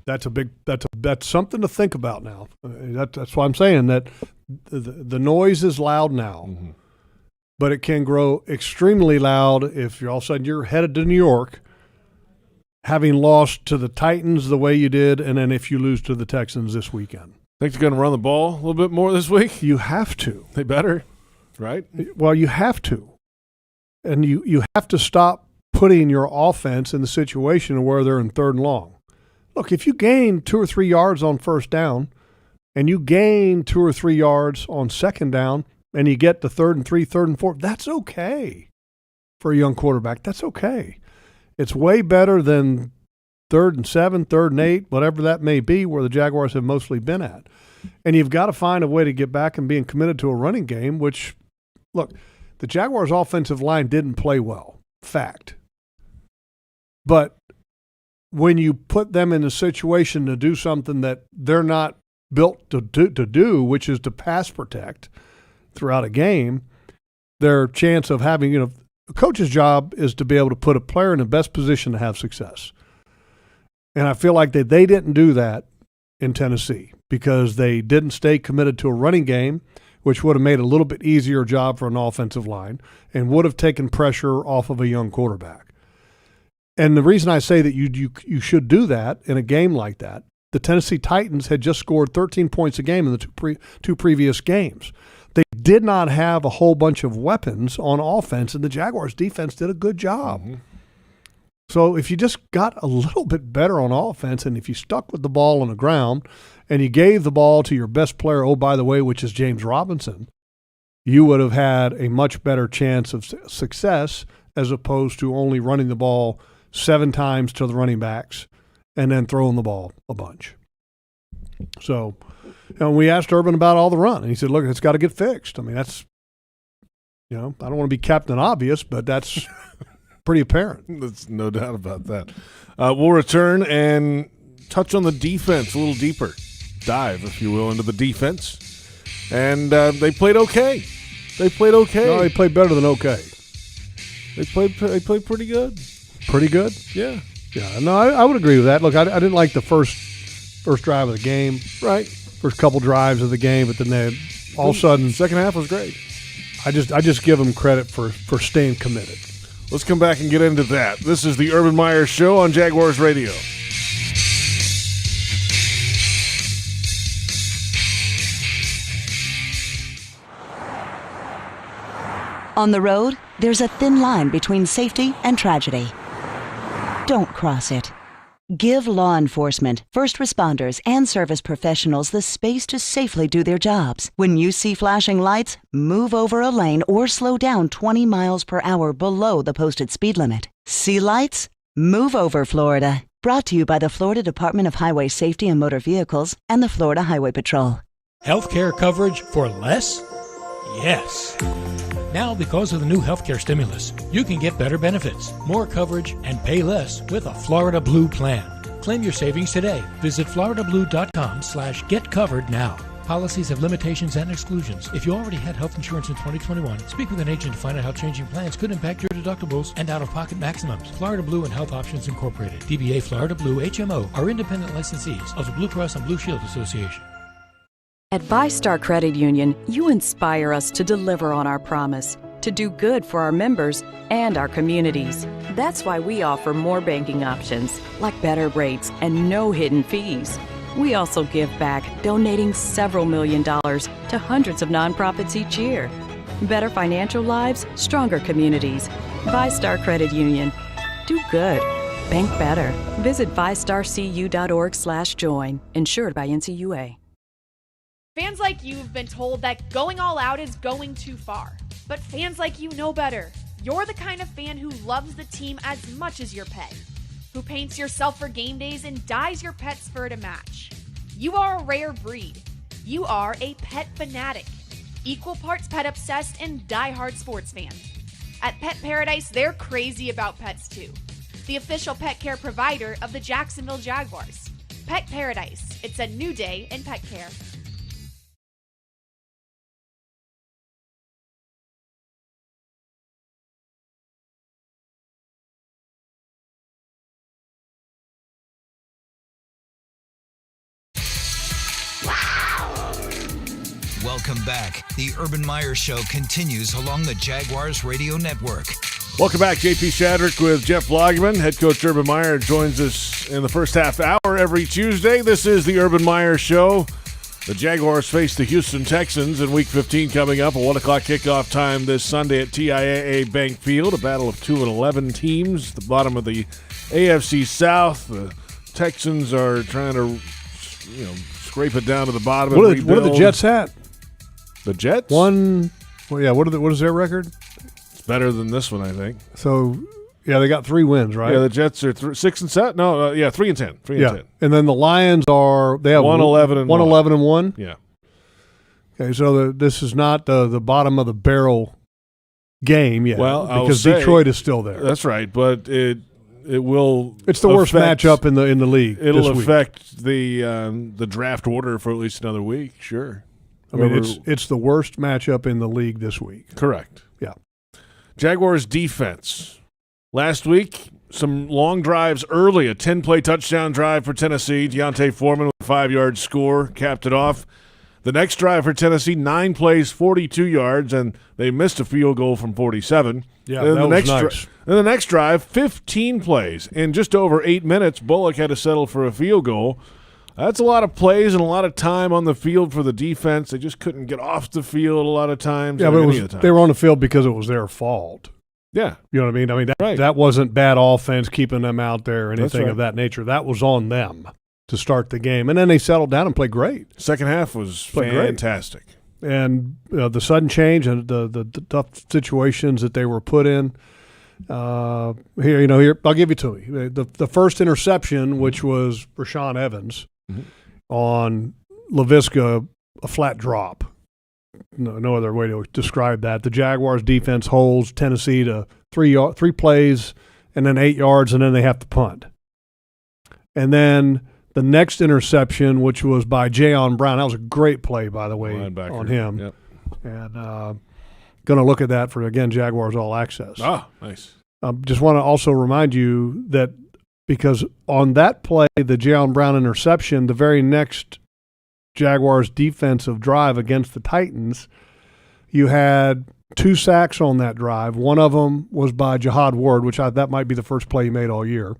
That's something to think about now. That's why I'm saying that the noise is loud now, Mm-hmm. but it can grow extremely loud if you're all of a sudden you're headed to New York, having lost to the Titans the way you did, and then if you lose to the Texans this weekend. Think they're going to run the ball a little bit more this week? You have to. They better, right? Well, you have to. And you have to stop putting your offense in the situation where they're in third and long. Look, if you gain 2 or 3 yards on first down and you gain 2 or 3 yards on second down and you get to 3rd and 3, 3rd and 4, that's okay for a young quarterback. That's okay. It's way better than 3rd and 7, 3rd and 8, whatever that may be, where the Jaguars have mostly been at. And you've got to find a way to get back and being committed to a running game, which, look, the Jaguars' offensive line didn't play well. Fact. But when you put them in a situation to do something that they're not built to do, which is to pass protect throughout a game, their chance of having, a coach's job is to be able to put a player in the best position to have success. And I feel like they didn't do that in Tennessee because they didn't stay committed to a running game, which would have made a little bit easier job for an offensive line and would have taken pressure off of a young quarterback. And the reason I say that you should do that in a game like that, the Tennessee Titans had just scored 13 points a game in the two previous games. They did not have a whole bunch of weapons on offense, and the Jaguars' defense did a good job. Mm-hmm. So if you just got a little bit better on offense, and if you stuck with the ball on the ground, and you gave the ball to your best player, oh, by the way, which is James Robinson, you would have had a much better chance of success as opposed to only running the ball 7 times to the running backs and then throwing the ball a bunch. So, we asked Urban about all the run, and he said, look, it's got to get fixed. I mean, that's, I don't want to be Captain Obvious, but that's pretty apparent. There's no doubt about that. We'll return and touch on the defense a little deeper. Dive, if you will, into the defense. And they played okay. No, they played better than okay. They played pretty good. Pretty good? Yeah. Yeah, no, I would agree with that. Look, I didn't like the first drive of the game. Right. First couple drives of the game, but then they all of a sudden second half was great. I just give them credit for staying committed. Let's come back and get into that. This is the Urban Meyer Show on Jaguars Radio. On the road, there's a thin line between safety and tragedy. Don't cross it. Give law enforcement, first responders, and service professionals the space to safely do their jobs. When you see flashing lights, move over a lane or slow down 20 miles per hour below the posted speed limit. See lights? Move over, Florida. Brought to you by the Florida Department of Highway Safety and Motor Vehicles and the Florida Highway Patrol. Healthcare coverage for less? Yes. Now, because of the new healthcare stimulus, you can get better benefits, more coverage, and pay less with a Florida Blue plan. Claim your savings today. Visit floridablue.com/getcovered now. Policies have limitations and exclusions. If you already had health insurance in 2021, speak with an agent to find out how changing plans could impact your deductibles and out-of-pocket maximums. Florida Blue and Health Options Incorporated, DBA Florida Blue HMO, are independent licensees of the Blue Cross and Blue Shield Association. At VyStar Credit Union, you inspire us to deliver on our promise, to do good for our members and our communities. That's why we offer more banking options, like better rates and no hidden fees. We also give back, donating several $1 million to hundreds of nonprofits each year. Better financial lives, stronger communities. VyStar Credit Union. Do good. Bank better. Visit vystarcu.org/join. Insured by NCUA. Fans like you have been told that going all out is going too far. But fans like you know better. You're the kind of fan who loves the team as much as your pet, who paints yourself for game days and dyes your pet's fur to match. You are a rare breed. You are a pet fanatic, equal parts pet obsessed and diehard sports fan. At Pet Paradise, they're crazy about pets too. The official pet care provider of the Jacksonville Jaguars. Pet Paradise. It's a new day in pet care. Welcome back. The Urban Meyer Show continues along the Jaguars Radio Network. Welcome back. JP Shadrick with Jeff Lageman. Head coach Urban Meyer joins us in the first half hour every Tuesday. This is the Urban Meyer Show. The Jaguars face the Houston Texans in Week 15 coming up. A 1 o'clock kickoff time this Sunday at TIAA Bank Field. A battle of 2-11 teams. The bottom of the AFC South. The Texans are trying to, scrape it down to the bottom. What are the Jets at? The Jets? What is their record? It's better than this one, I think. So, they got 3 wins, right? Yeah, the Jets are 6-7. No, 3-10. 3-10. And then the Lions they have 1-11-1. Yeah. Okay, so this is not the bottom of the barrel game yet. Well, because Detroit is still there. That's right, but it will. It's the worst matchup in the league. It'll affect the draft order for at least another week. Sure. I mean, it's the worst matchup in the league this week. Correct. Yeah. Jaguars defense. Last week, some long drives early, a 10-play touchdown drive for Tennessee. Deontay Foreman with a 5-yard score capped it off. The next drive for Tennessee, 9 plays, 42 yards, and they missed a field goal from 47. Yeah, that was nice. Then the next drive, 15 plays. In just over 8 minutes, Bullock had to settle for a field goal. That's a lot of plays and a lot of time on the field for the defense. They just couldn't get off the field a lot of times. Yeah, but they were on the field because it was their fault. Yeah. You know what I mean? That wasn't bad offense keeping them out there or anything of that nature. That was on them to start the game. And then they settled down and played great. Second half was fantastic. Great. And the sudden change and the tough situations that they were put in. Here, I'll give you to me. The first interception, which was Rashaan Evans, on LaVisca, a flat drop. No other way to describe that. The Jaguars defense holds Tennessee to 3 plays and then 8 yards, and then they have to punt. And then the next interception, which was by Jayon Brown, that was a great play, by the way, on him. Yep. And going to look at that for, again, Jaguars All Access. Ah, nice. Just want to also remind you that because on that play, the Jayon Brown interception, the very next Jaguars defensive drive against the Titans, you had 2 sacks on that drive. One of them was by Jihad Ward, which that might be the first play he made all year.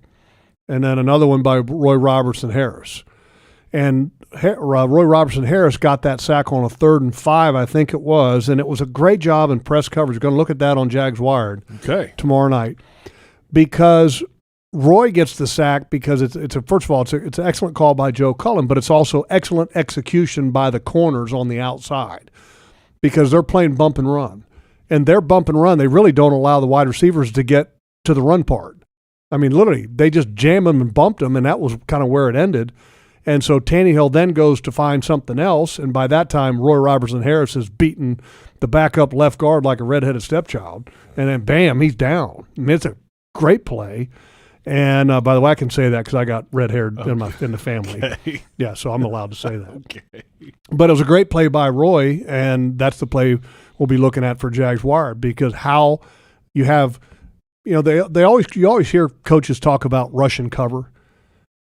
And then another one by Roy Robertson Harris. And Roy Robertson Harris got that sack on a 3rd and 5, I think it was, and it was a great job in press coverage. Going to look at that on Jags Wired tomorrow night, because Roy gets the sack because it's an excellent call by Joe Cullen, but it's also excellent execution by the corners on the outside because they're playing bump and run, and their bump and run, they really don't allow the wide receivers to get to the run part. I mean, literally, they just jammed them and bumped them, and that was kind of where it ended. And so Tannehill then goes to find something else, and by that time, Roy Robertson Harris has beaten the backup left guard like a redheaded stepchild, and then bam, he's down. I mean, it's a great play. And by the way, I can say that because I got red-haired in the family. Okay. Yeah, so I'm allowed to say that. Okay. But it was a great play by Roy, and that's the play we'll be looking at for Jags Wired, because how you have, you always hear coaches talk about rush and cover,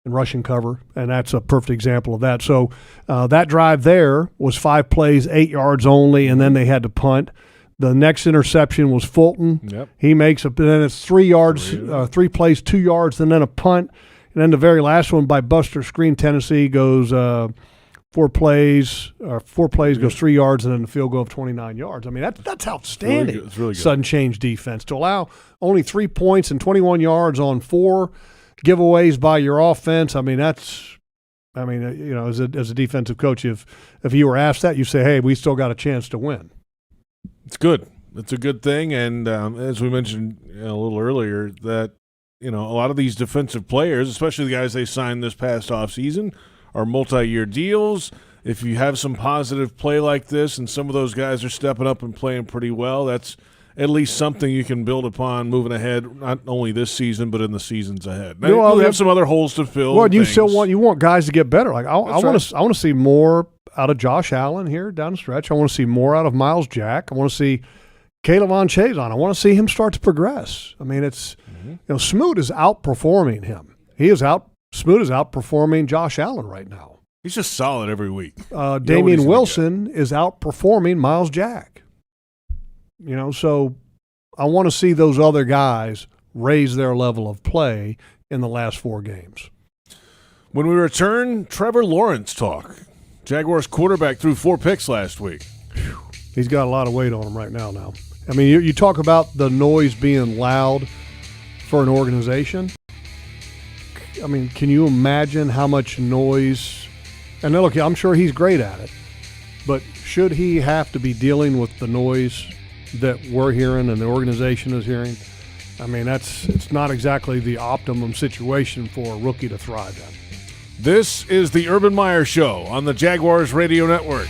and that's a perfect example of that. So that drive there was 5 plays, 8 yards only, and then they had to punt. The next interception was Fulton. Yep. He makes then it's 3 yards, 3 plays, 2 yards, and then a punt. And then the very last one by Buster Screen, Tennessee goes 4 plays, goes 3 yards, and then the field goal of 29 yards. I mean, that's outstanding. It's really good. Sudden change defense to allow only 3 points and 21 yards on 4 giveaways by your offense. I mean, as a defensive coach, if you were asked that, you say, hey, we still got a chance to win. It's good. It's a good thing, and as we mentioned a little earlier, that a lot of these defensive players, especially the guys they signed this past offseason, are multi-year deals. If you have some positive play like this and some of those guys are stepping up and playing pretty well, that's at least something you can build upon moving ahead, not only this season but in the seasons ahead. Now, you have some other holes to fill. Well, you still want guys to get better. Like I want to see more out of Josh Allen here down the stretch. I want to see more out of Miles Jack. I want to see Caleb Von Chazon. I want to see him start to progress. I mean, it's Smoot is outperforming him. Smoot is outperforming Josh Allen right now. He's just solid every week. Damian Wilson is outperforming Miles Jack. So I want to see those other guys raise their level of play in the last 4 games. When we return, Trevor Lawrence talk. Jaguars quarterback threw 4 picks last week. He's got a lot of weight on him right now. I mean, you talk about the noise being loud for an organization. I mean, can you imagine how much noise? And look, I'm sure he's great at it, but should he have to be dealing with the noise that we're hearing and the organization is hearing? I mean, it's not exactly the optimum situation for a rookie to thrive in. This is the Urban Meyer Show on the Jaguars Radio Network.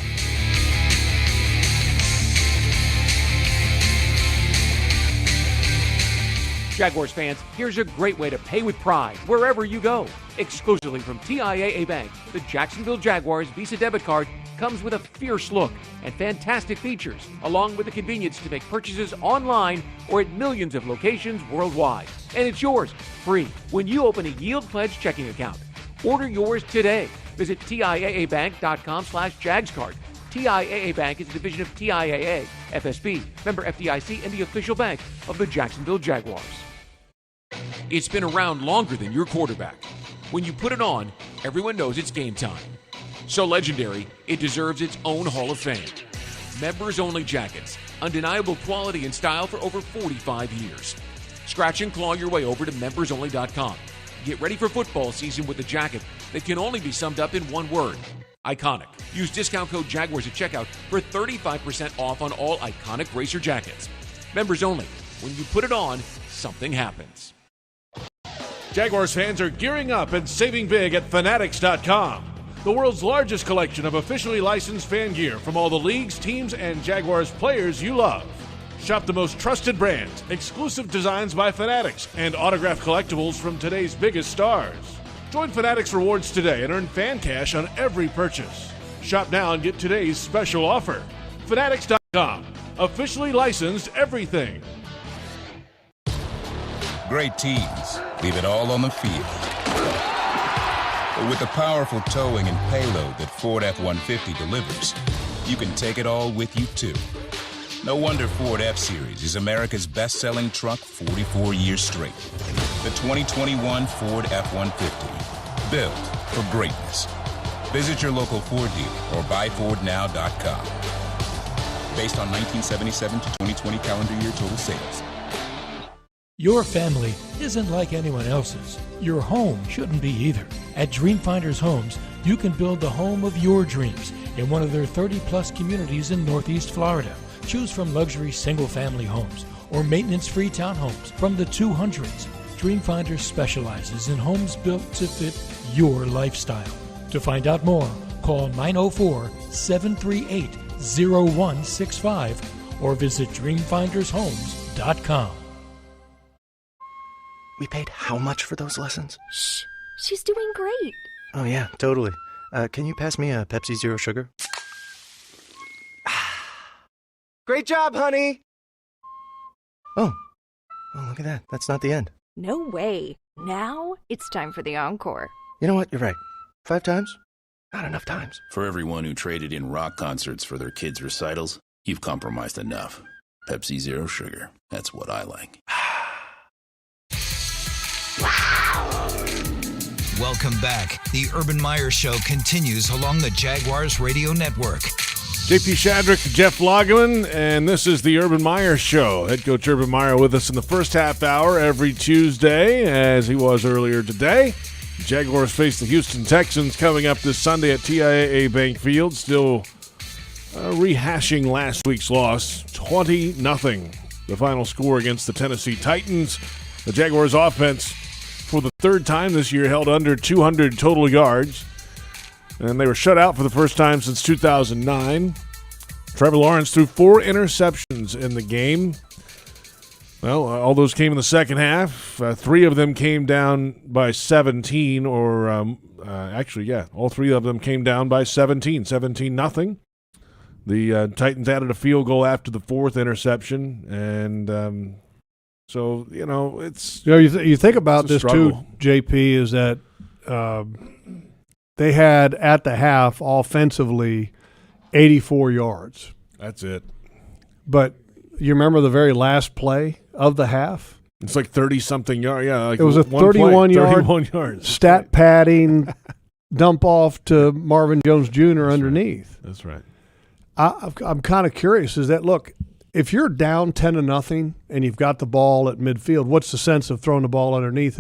Jaguars fans, here's a great way to pay with pride wherever you go. Exclusively from TIAA Bank, the Jacksonville Jaguars Visa debit card comes with a fierce look and fantastic features, along with the convenience to make purchases online or at millions of locations worldwide. And it's yours, free, when you open a Yield Pledge checking account. Order yours today. Visit TIAABank.com/JagsCard. TIAA Bank is a division of TIAA, FSB, member FDIC, and the official bank of the Jacksonville Jaguars. It's been around longer than your quarterback. When you put it on, everyone knows it's game time. So legendary, it deserves its own Hall of Fame. Members-only jackets, undeniable quality and style for over 45 years. Scratch and claw your way over to membersonly.com. Get ready for football season with a jacket that can only be summed up in one word: iconic. Use discount code Jaguars at checkout for 35% off on all iconic racer jackets. Members only. When you put it on, something happens. Jaguars fans are gearing up and saving big at Fanatics.com. The world's largest collection of officially licensed fan gear from all the leagues, teams, and Jaguars players you love. Shop the most trusted brands, exclusive designs by Fanatics, and autographed collectibles from today's biggest stars. Join Fanatics Rewards today and earn fan cash on every purchase. Shop now and get today's special offer. Fanatics.com. Officially licensed everything. Great teams leave it all on the field. But with the powerful towing and payload that Ford F-150 delivers, you can take it all with you, too. No wonder Ford F-Series is America's best-selling truck 44 years straight. The 2021 Ford F-150. Built for greatness. Visit your local Ford dealer or buyfordnow.com. Based on 1977 to 2020 calendar year total sales. Your family isn't like anyone else's. Your home shouldn't be either. At Dreamfinders Homes, you can build the home of your dreams in one of their 30-plus communities in Northeast Florida. Choose from luxury single-family homes or maintenance-free townhomes from the 200s. Dreamfinders specializes in homes built to fit your lifestyle. To find out more, call 904-738-0165 or visit dreamfindershomes.com. We paid how much for those lessons? Shh, she's doing great. Oh, yeah, totally. Can you pass me a Pepsi Zero Sugar? Great job, honey! Oh, look at that. That's not the end. No way. Now it's time for the encore. You know what? You're right. 5 times? Not enough times. For everyone who traded in rock concerts for their kids' recitals, you've compromised enough. Pepsi Zero Sugar. That's what I like. Welcome back. The Urban Meyer Show continues along the Jaguars Radio Network. JP Shadrick, Jeff Lageman, and this is the Urban Meyer Show. Head coach Urban Meyer with us in the first half hour every Tuesday, as he was earlier today. Jaguars face the Houston Texans coming up this Sunday at TIAA Bank Field. Still rehashing last week's loss, 20-0. The final score against the Tennessee Titans. The Jaguars offense, for the third time this year, held under 200 total yards. And they were shut out for the first time since 2009. Trevor Lawrence threw 4 interceptions in the game. Well, all those came in the second half. 3 of them came down by 17, or all 3 of them came down by 17-0. The Titans added a field goal after the 4th interception, and so, it's... You think about this too, JP, is that they had at the half offensively 84 yards. That's it. But you remember the very last play of the half? It's like 30-something yards. Yeah, like it was a 31 yards. Stat padding dump off to Marvin Jones Jr. underneath. Right. That's right. I'm kind of curious. Is that, look, if you're down 10-0 and you've got the ball at midfield, what's the sense of throwing the ball underneath?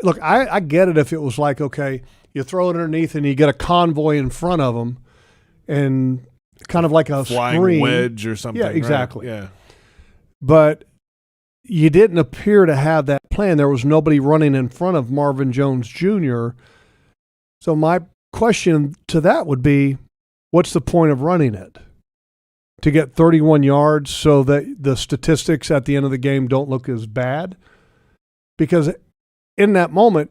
Look, I get it if it was like, okay, you throw it underneath and you get a convoy in front of them and kind of like a flying screen. Wedge or something. Yeah, exactly. Right? Yeah. But you didn't appear to have that plan. There was nobody running in front of Marvin Jones Jr. So my question to that would be, what's the point of running it? To get 31 yards so that the statistics at the end of the game don't look as bad? Because in that moment,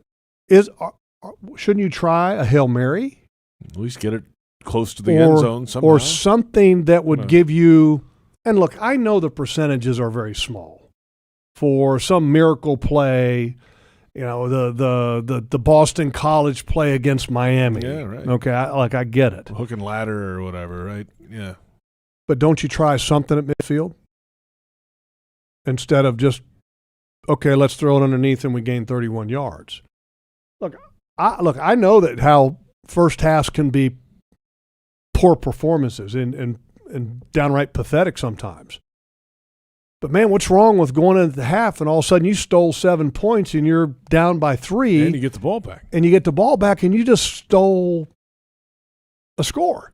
shouldn't you try a Hail Mary? At least get it close to the end zone somehow. Or something that would give you, and look, I know the percentages are very small. For some miracle play, the Boston College play against Miami. Yeah, right. Okay, I get it. Hook and ladder or whatever, right? Yeah. But don't you try something at midfield? Instead of just, okay, let's throw it underneath and we gain 31 yards. Look, I know that how first halves can be poor performances and downright pathetic sometimes. But, man, what's wrong with going into the half and all of a sudden you stole 7 points and you're down by 3. And you get the ball back. And you get the ball back and you just stole a score.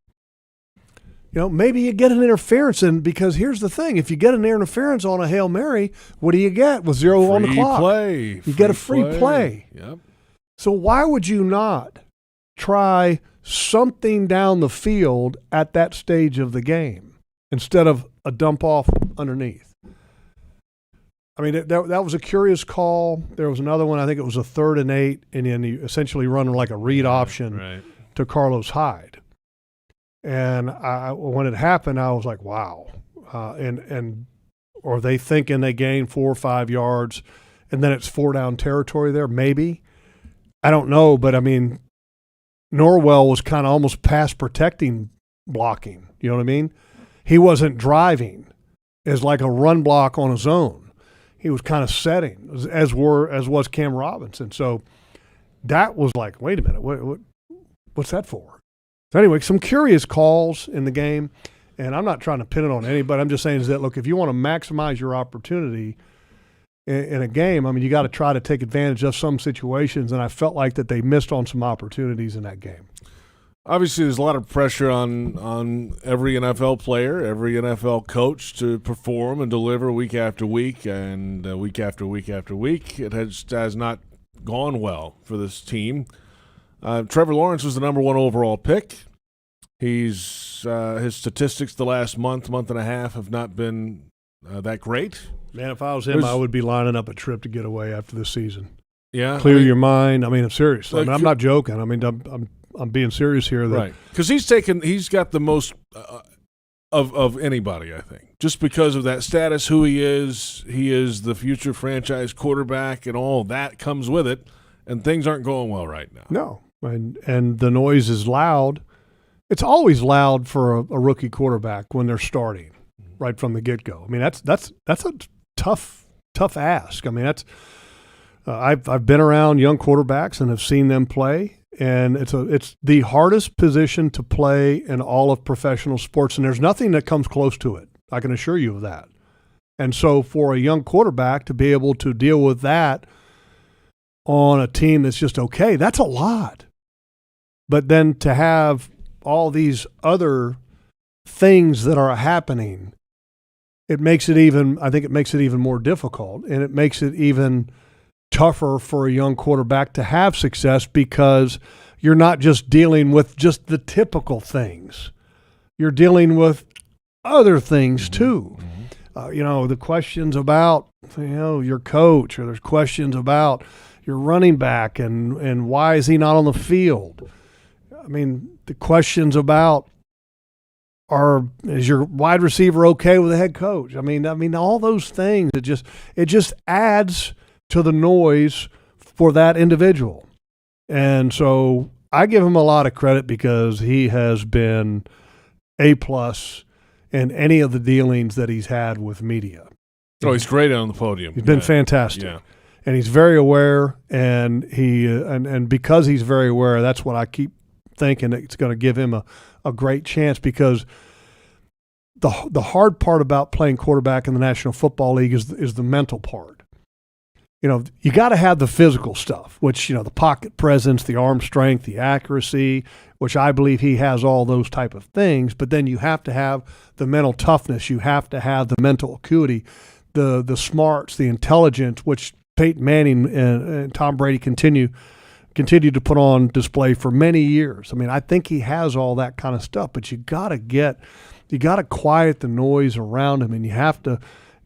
Maybe you get an interference, and because here's the thing. If you get an interference on a Hail Mary, what do you get with 0 on the clock? You get a free play. Yep. So why would you not try something down the field at that stage of the game instead of a dump off underneath? I mean, that was a curious call. There was another one, I think it was a 3rd and 8, and then you essentially run like a read option to Carlos Hyde. And when it happened, I was like, wow. Or they thinking they gained 4 or 5 yards, and then it's 4 down territory there, maybe. I don't know, but I mean, Norwell was kind of almost pass protecting blocking. You know what I mean? He wasn't driving as like a run block on his own. He was kind of setting, as was Cam Robinson. So that was like, wait a minute, what's that for? So anyway, some curious calls in the game, and I'm not trying to pin it on anybody. I'm just saying is that, look, if you want to maximize your opportunity in a game, I mean, you got to try to take advantage of some situations, and I felt like that they missed on some opportunities in that game. Obviously, there's a lot of pressure on every NFL player, every NFL coach to perform and deliver week after week and week after week after week. It has not gone well for this team. Trevor Lawrence was the number 1 overall pick. His statistics the last month and a half have not been that great. Man, if I was him, I would be lining up a trip to get away after this season. Yeah, clear your mind. I mean, I'm serious. I'm not joking. I mean, I'm being serious here. Right, because he's got the most of anybody, I think, just because of that status, who he is. He is the future franchise quarterback, and all that comes with it. And things aren't going well right now. No. And the noise is loud. It's always loud for a rookie quarterback when they're starting right from the get-go. I mean, that's a tough ask. I mean, that's I've been around young quarterbacks and have seen them play, and it's the hardest position to play in all of professional sports, and there's nothing that comes close to it. I can assure you of that. And so for a young quarterback to be able to deal with that on a team that's just okay, that's a lot. But then to have all these other things that are happening, I think it makes it even more difficult, and it makes it even tougher for a young quarterback to have success because you're not just dealing with just the typical things. You're dealing with other things too. The questions about, your coach, or there's questions about your running back and why is he not on the field? I mean, the questions about is your wide receiver okay with the head coach? I mean, all those things, it just adds to the noise for that individual. And so I give him a lot of credit because he has been A+ in any of the dealings that he's had with media. Oh, he's great on the podium. He's been fantastic. Yeah. And he's very aware, and and because he's very aware, that's what I keep thinking that it's going to give him a great chance, because the hard part about playing quarterback in the National Football League is the mental part. You got to have the physical stuff, which, the pocket presence, the arm strength, the accuracy, which I believe he has all those type of things. But then you have to have the mental toughness. You have to have the mental acuity, the smarts, the intelligence, which Peyton Manning and Tom Brady continue to put on display for many years. I mean, I think he has all that kind of stuff, but you got to quiet the noise around him, and you have to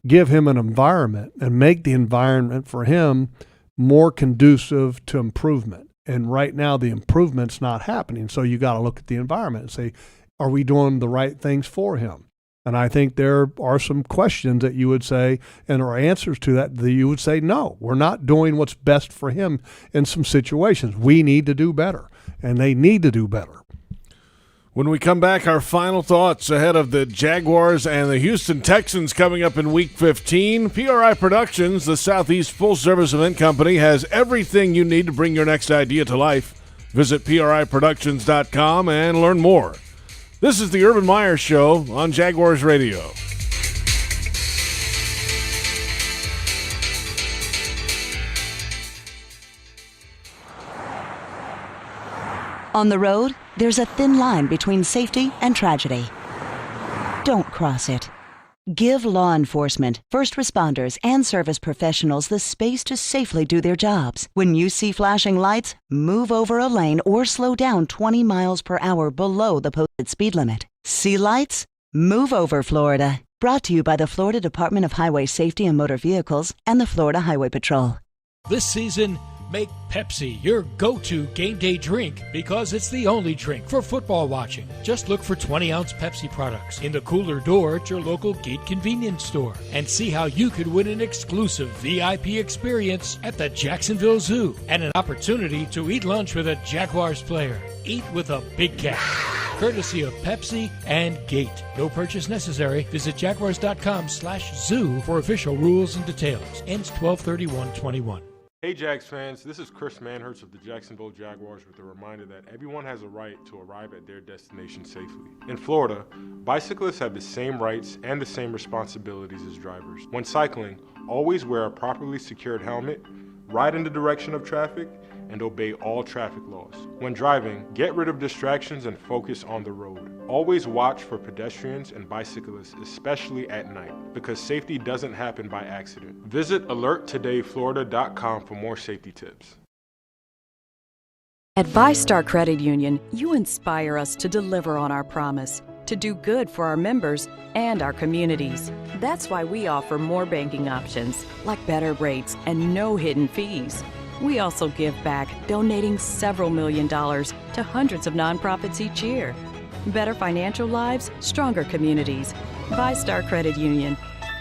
give him an environment and make the environment for him more conducive to improvement. And right now the improvement's not happening. So you got to look at the environment and say, are we doing the right things for him? And I think there are some questions that you would say, and there are answers to that you would say, no, we're not doing what's best for him in some situations. We need to do better, and they need to do better. When we come back, our final thoughts ahead of the Jaguars and the Houston Texans coming up in Week 15. PRI Productions, the Southeast full-service event company, has everything you need to bring your next idea to life. Visit PRIProductions.com and learn more. This is the Urban Meyer Show on Jaguars Radio. On the road, there's a thin line between safety and tragedy. Don't cross it. Give law enforcement, first responders, and service professionals the space to safely do their jobs. When you see flashing lights, move over a lane or slow down 20 miles per hour below the posted speed limit. See lights? Move over, Florida. Brought to you by the Florida Department of Highway Safety and Motor Vehicles and the Florida Highway Patrol. This season, make Pepsi your go-to game day drink because it's the only drink for football watching. Just look for 20-ounce Pepsi products in the cooler door at your local Gate convenience store and see how you could win an exclusive VIP experience at the Jacksonville Zoo and an opportunity to eat lunch with a Jaguars player. Eat with a big cat. Courtesy of Pepsi and Gate. No purchase necessary. Visit jaguars.com/zoo for official rules and details. Ends 12/31/21. Hey Jags fans, this is Chris Manhurst of the Jacksonville Jaguars with a reminder that everyone has a right to arrive at their destination safely. In Florida, bicyclists have the same rights and the same responsibilities as drivers. When cycling, always wear a properly secured helmet, ride in the direction of traffic, and obey all traffic laws. When driving, get rid of distractions and focus on the road. Always watch for pedestrians and bicyclists, especially at night, because safety doesn't happen by accident. Visit alerttodayflorida.com for more safety tips. At VyStar Credit Union, you inspire us to deliver on our promise, to do good for our members and our communities. That's why we offer more banking options, like better rates and no hidden fees. We also give back, donating several $1 million to hundreds of nonprofits each year. Better financial lives, stronger communities. VyStar Credit Union.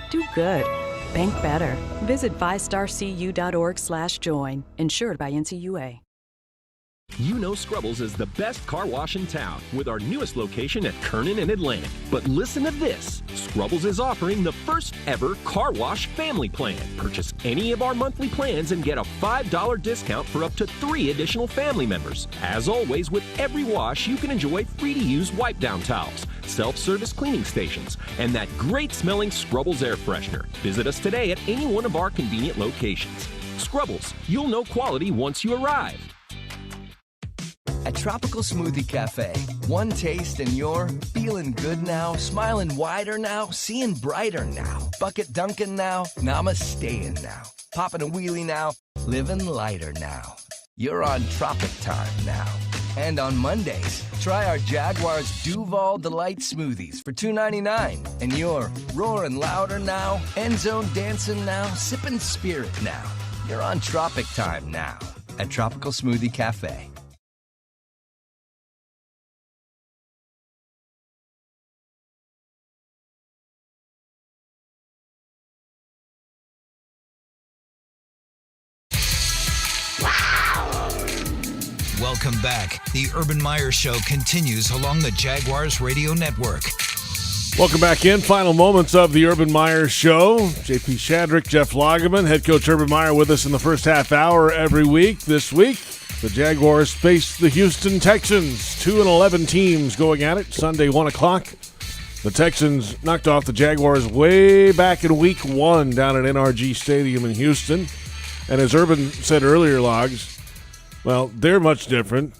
Do good. Bank better. Visit vystarcu.org/join. Insured by NCUA. You know Scrubbles is the best car wash in town with our newest location at Kernan and Atlantic. But listen to this. Scrubbles is offering the first ever car wash family plan. Purchase any of our monthly plans and get a $5 discount for up to 3 additional family members. As always, with every wash, you can enjoy free-to-use wipe-down towels, self-service cleaning stations, and that great-smelling Scrubbles air freshener. Visit us today at any one of our convenient locations. Scrubbles, you'll know quality once you arrive. At Tropical Smoothie Cafe, One taste and you're feeling good now, smiling wider now, seeing brighter now. Bucket dunking now, namasteing now. Popping a wheelie now, living lighter now. You're on Tropic Time now. And on Mondays, try our Jaguars Duval Delight Smoothies for $2.99. And you're roaring louder now, end zone dancing now, sipping spirit now. You're on Tropic Time now at Tropical Smoothie Cafe. Welcome back. The Urban Meyer Show continues along the Jaguars Radio Network. Welcome back in. Final moments of the Urban Meyer Show. JP Shadrick, Jeff Lageman, head coach Urban Meyer with us in the first half hour every week. This week, the Jaguars face the Houston Texans. 2-11 teams going at it. Sunday, 1 o'clock. The Texans knocked off the Jaguars way back in week 1 down at NRG Stadium in Houston. And as Urban said earlier, Logs, well, they're much different.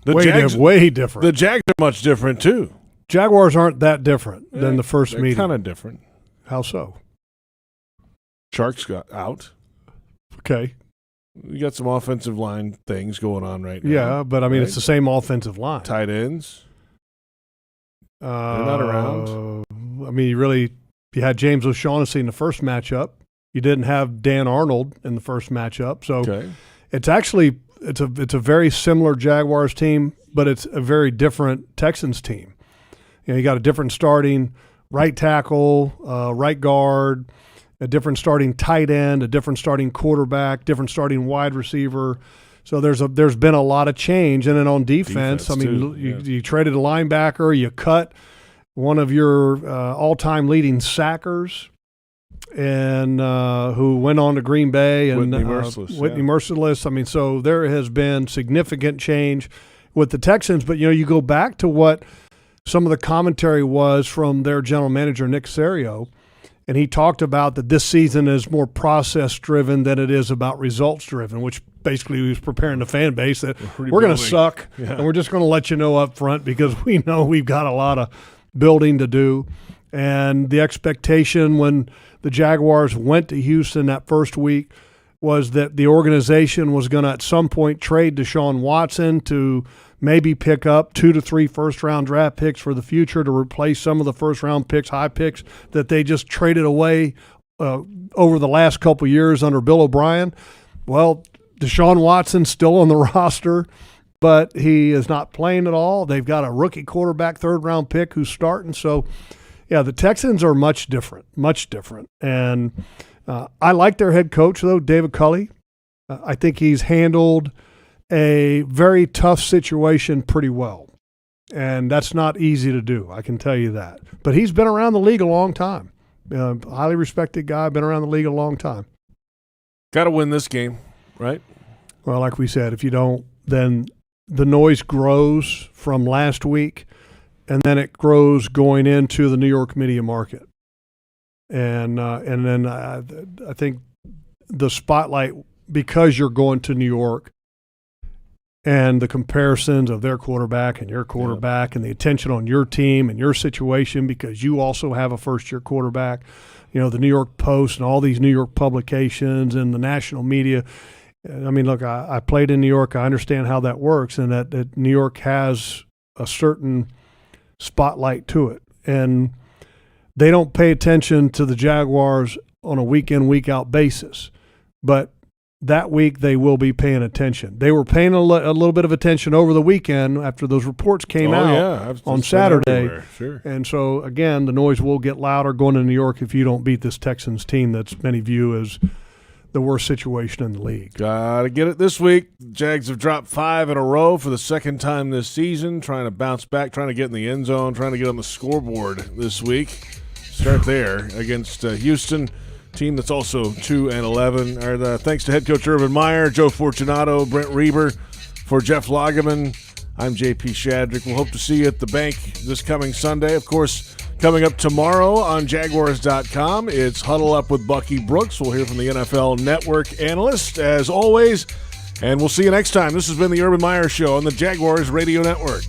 Way different. The Jags are much different, too. Jaguars aren't that different than the first meeting. Kind of different. How so? Sharks got out. Okay. You got some offensive line things going on right now. Yeah, but I mean, it's the same offensive line. Tight ends. They're not around. I mean, you had James O'Shaughnessy in the first matchup. You didn't have Dan Arnold in the first matchup. So it's actually it's a very similar Jaguars team, but it's a very different Texans team. You know, you got a different starting right tackle, right guard, a different starting tight end, a different starting quarterback, different starting wide receiver. So there's been a lot of change. And then on defense I mean, you traded a linebacker, you cut one of your all-time leading sackers, and who went on to Green Bay, and Whitney Merciless. I mean, so there has been significant change with the Texans. But, you go back to what some of the commentary was from their general manager, Nick Caserio, and he talked about that this season is more process-driven than it is about results-driven, which basically he was preparing the fan base that we're going to suck, and we're just going to let you know up front because we know we've got a lot of building to do. And the expectation when the Jaguars went to Houston that first week was that the organization was going to at some point trade Deshaun Watson to maybe pick up 2 to 3 first-round draft picks for the future to replace some of the first-round picks, high picks that they just traded away over the last couple of years under Bill O'Brien. Well, Deshaun Watson's still on the roster, but he is not playing at all. They've got a rookie quarterback, third-round pick who's starting. So, yeah, the Texans are much different. And I like their head coach, though, David Culley. I think he's handled a very tough situation pretty well. And that's not easy to do, I can tell you that. But he's been around the league a long time. Highly respected guy, been around the league a long time. Got to win this game, right? Well, like we said, if you don't, then the noise grows from last week, and then it grows going into the New York media market. And then I think the spotlight, because you're going to New York, and the comparisons of their quarterback and your quarterback and the attention on your team and your situation because you also have a first-year quarterback, the New York Post and all these New York publications and the national media. I mean, look, I played in New York. I understand how that works, and that New York has a certain spotlight to it. And they don't pay attention to the Jaguars on a week-in, week-out basis. But that week they will be paying attention. They were paying a little bit of attention over the weekend after those reports came out on Saturday. Sure. And so, again, the noise will get louder going to New York if you don't beat this Texans team that's many view as the worst situation in the league. Got to get it this week. The Jags have dropped 5 in a row for the second time this season, trying to bounce back, trying to get in the end zone, trying to get on the scoreboard this week. Start there against Houston, team that's also 2-11. Thanks to head coach Urban Meyer, Joe Fortunato, Brent Reber. For Jeff Lageman, I'm JP Shadrick. We'll hope to see you at the bank this coming Sunday. Of course, coming up tomorrow on Jaguars.com, it's Huddle Up with Bucky Brooks. We'll hear from the NFL Network analyst, as always, and we'll see you next time. This has been the Urban Meyer Show on the Jaguars Radio Network.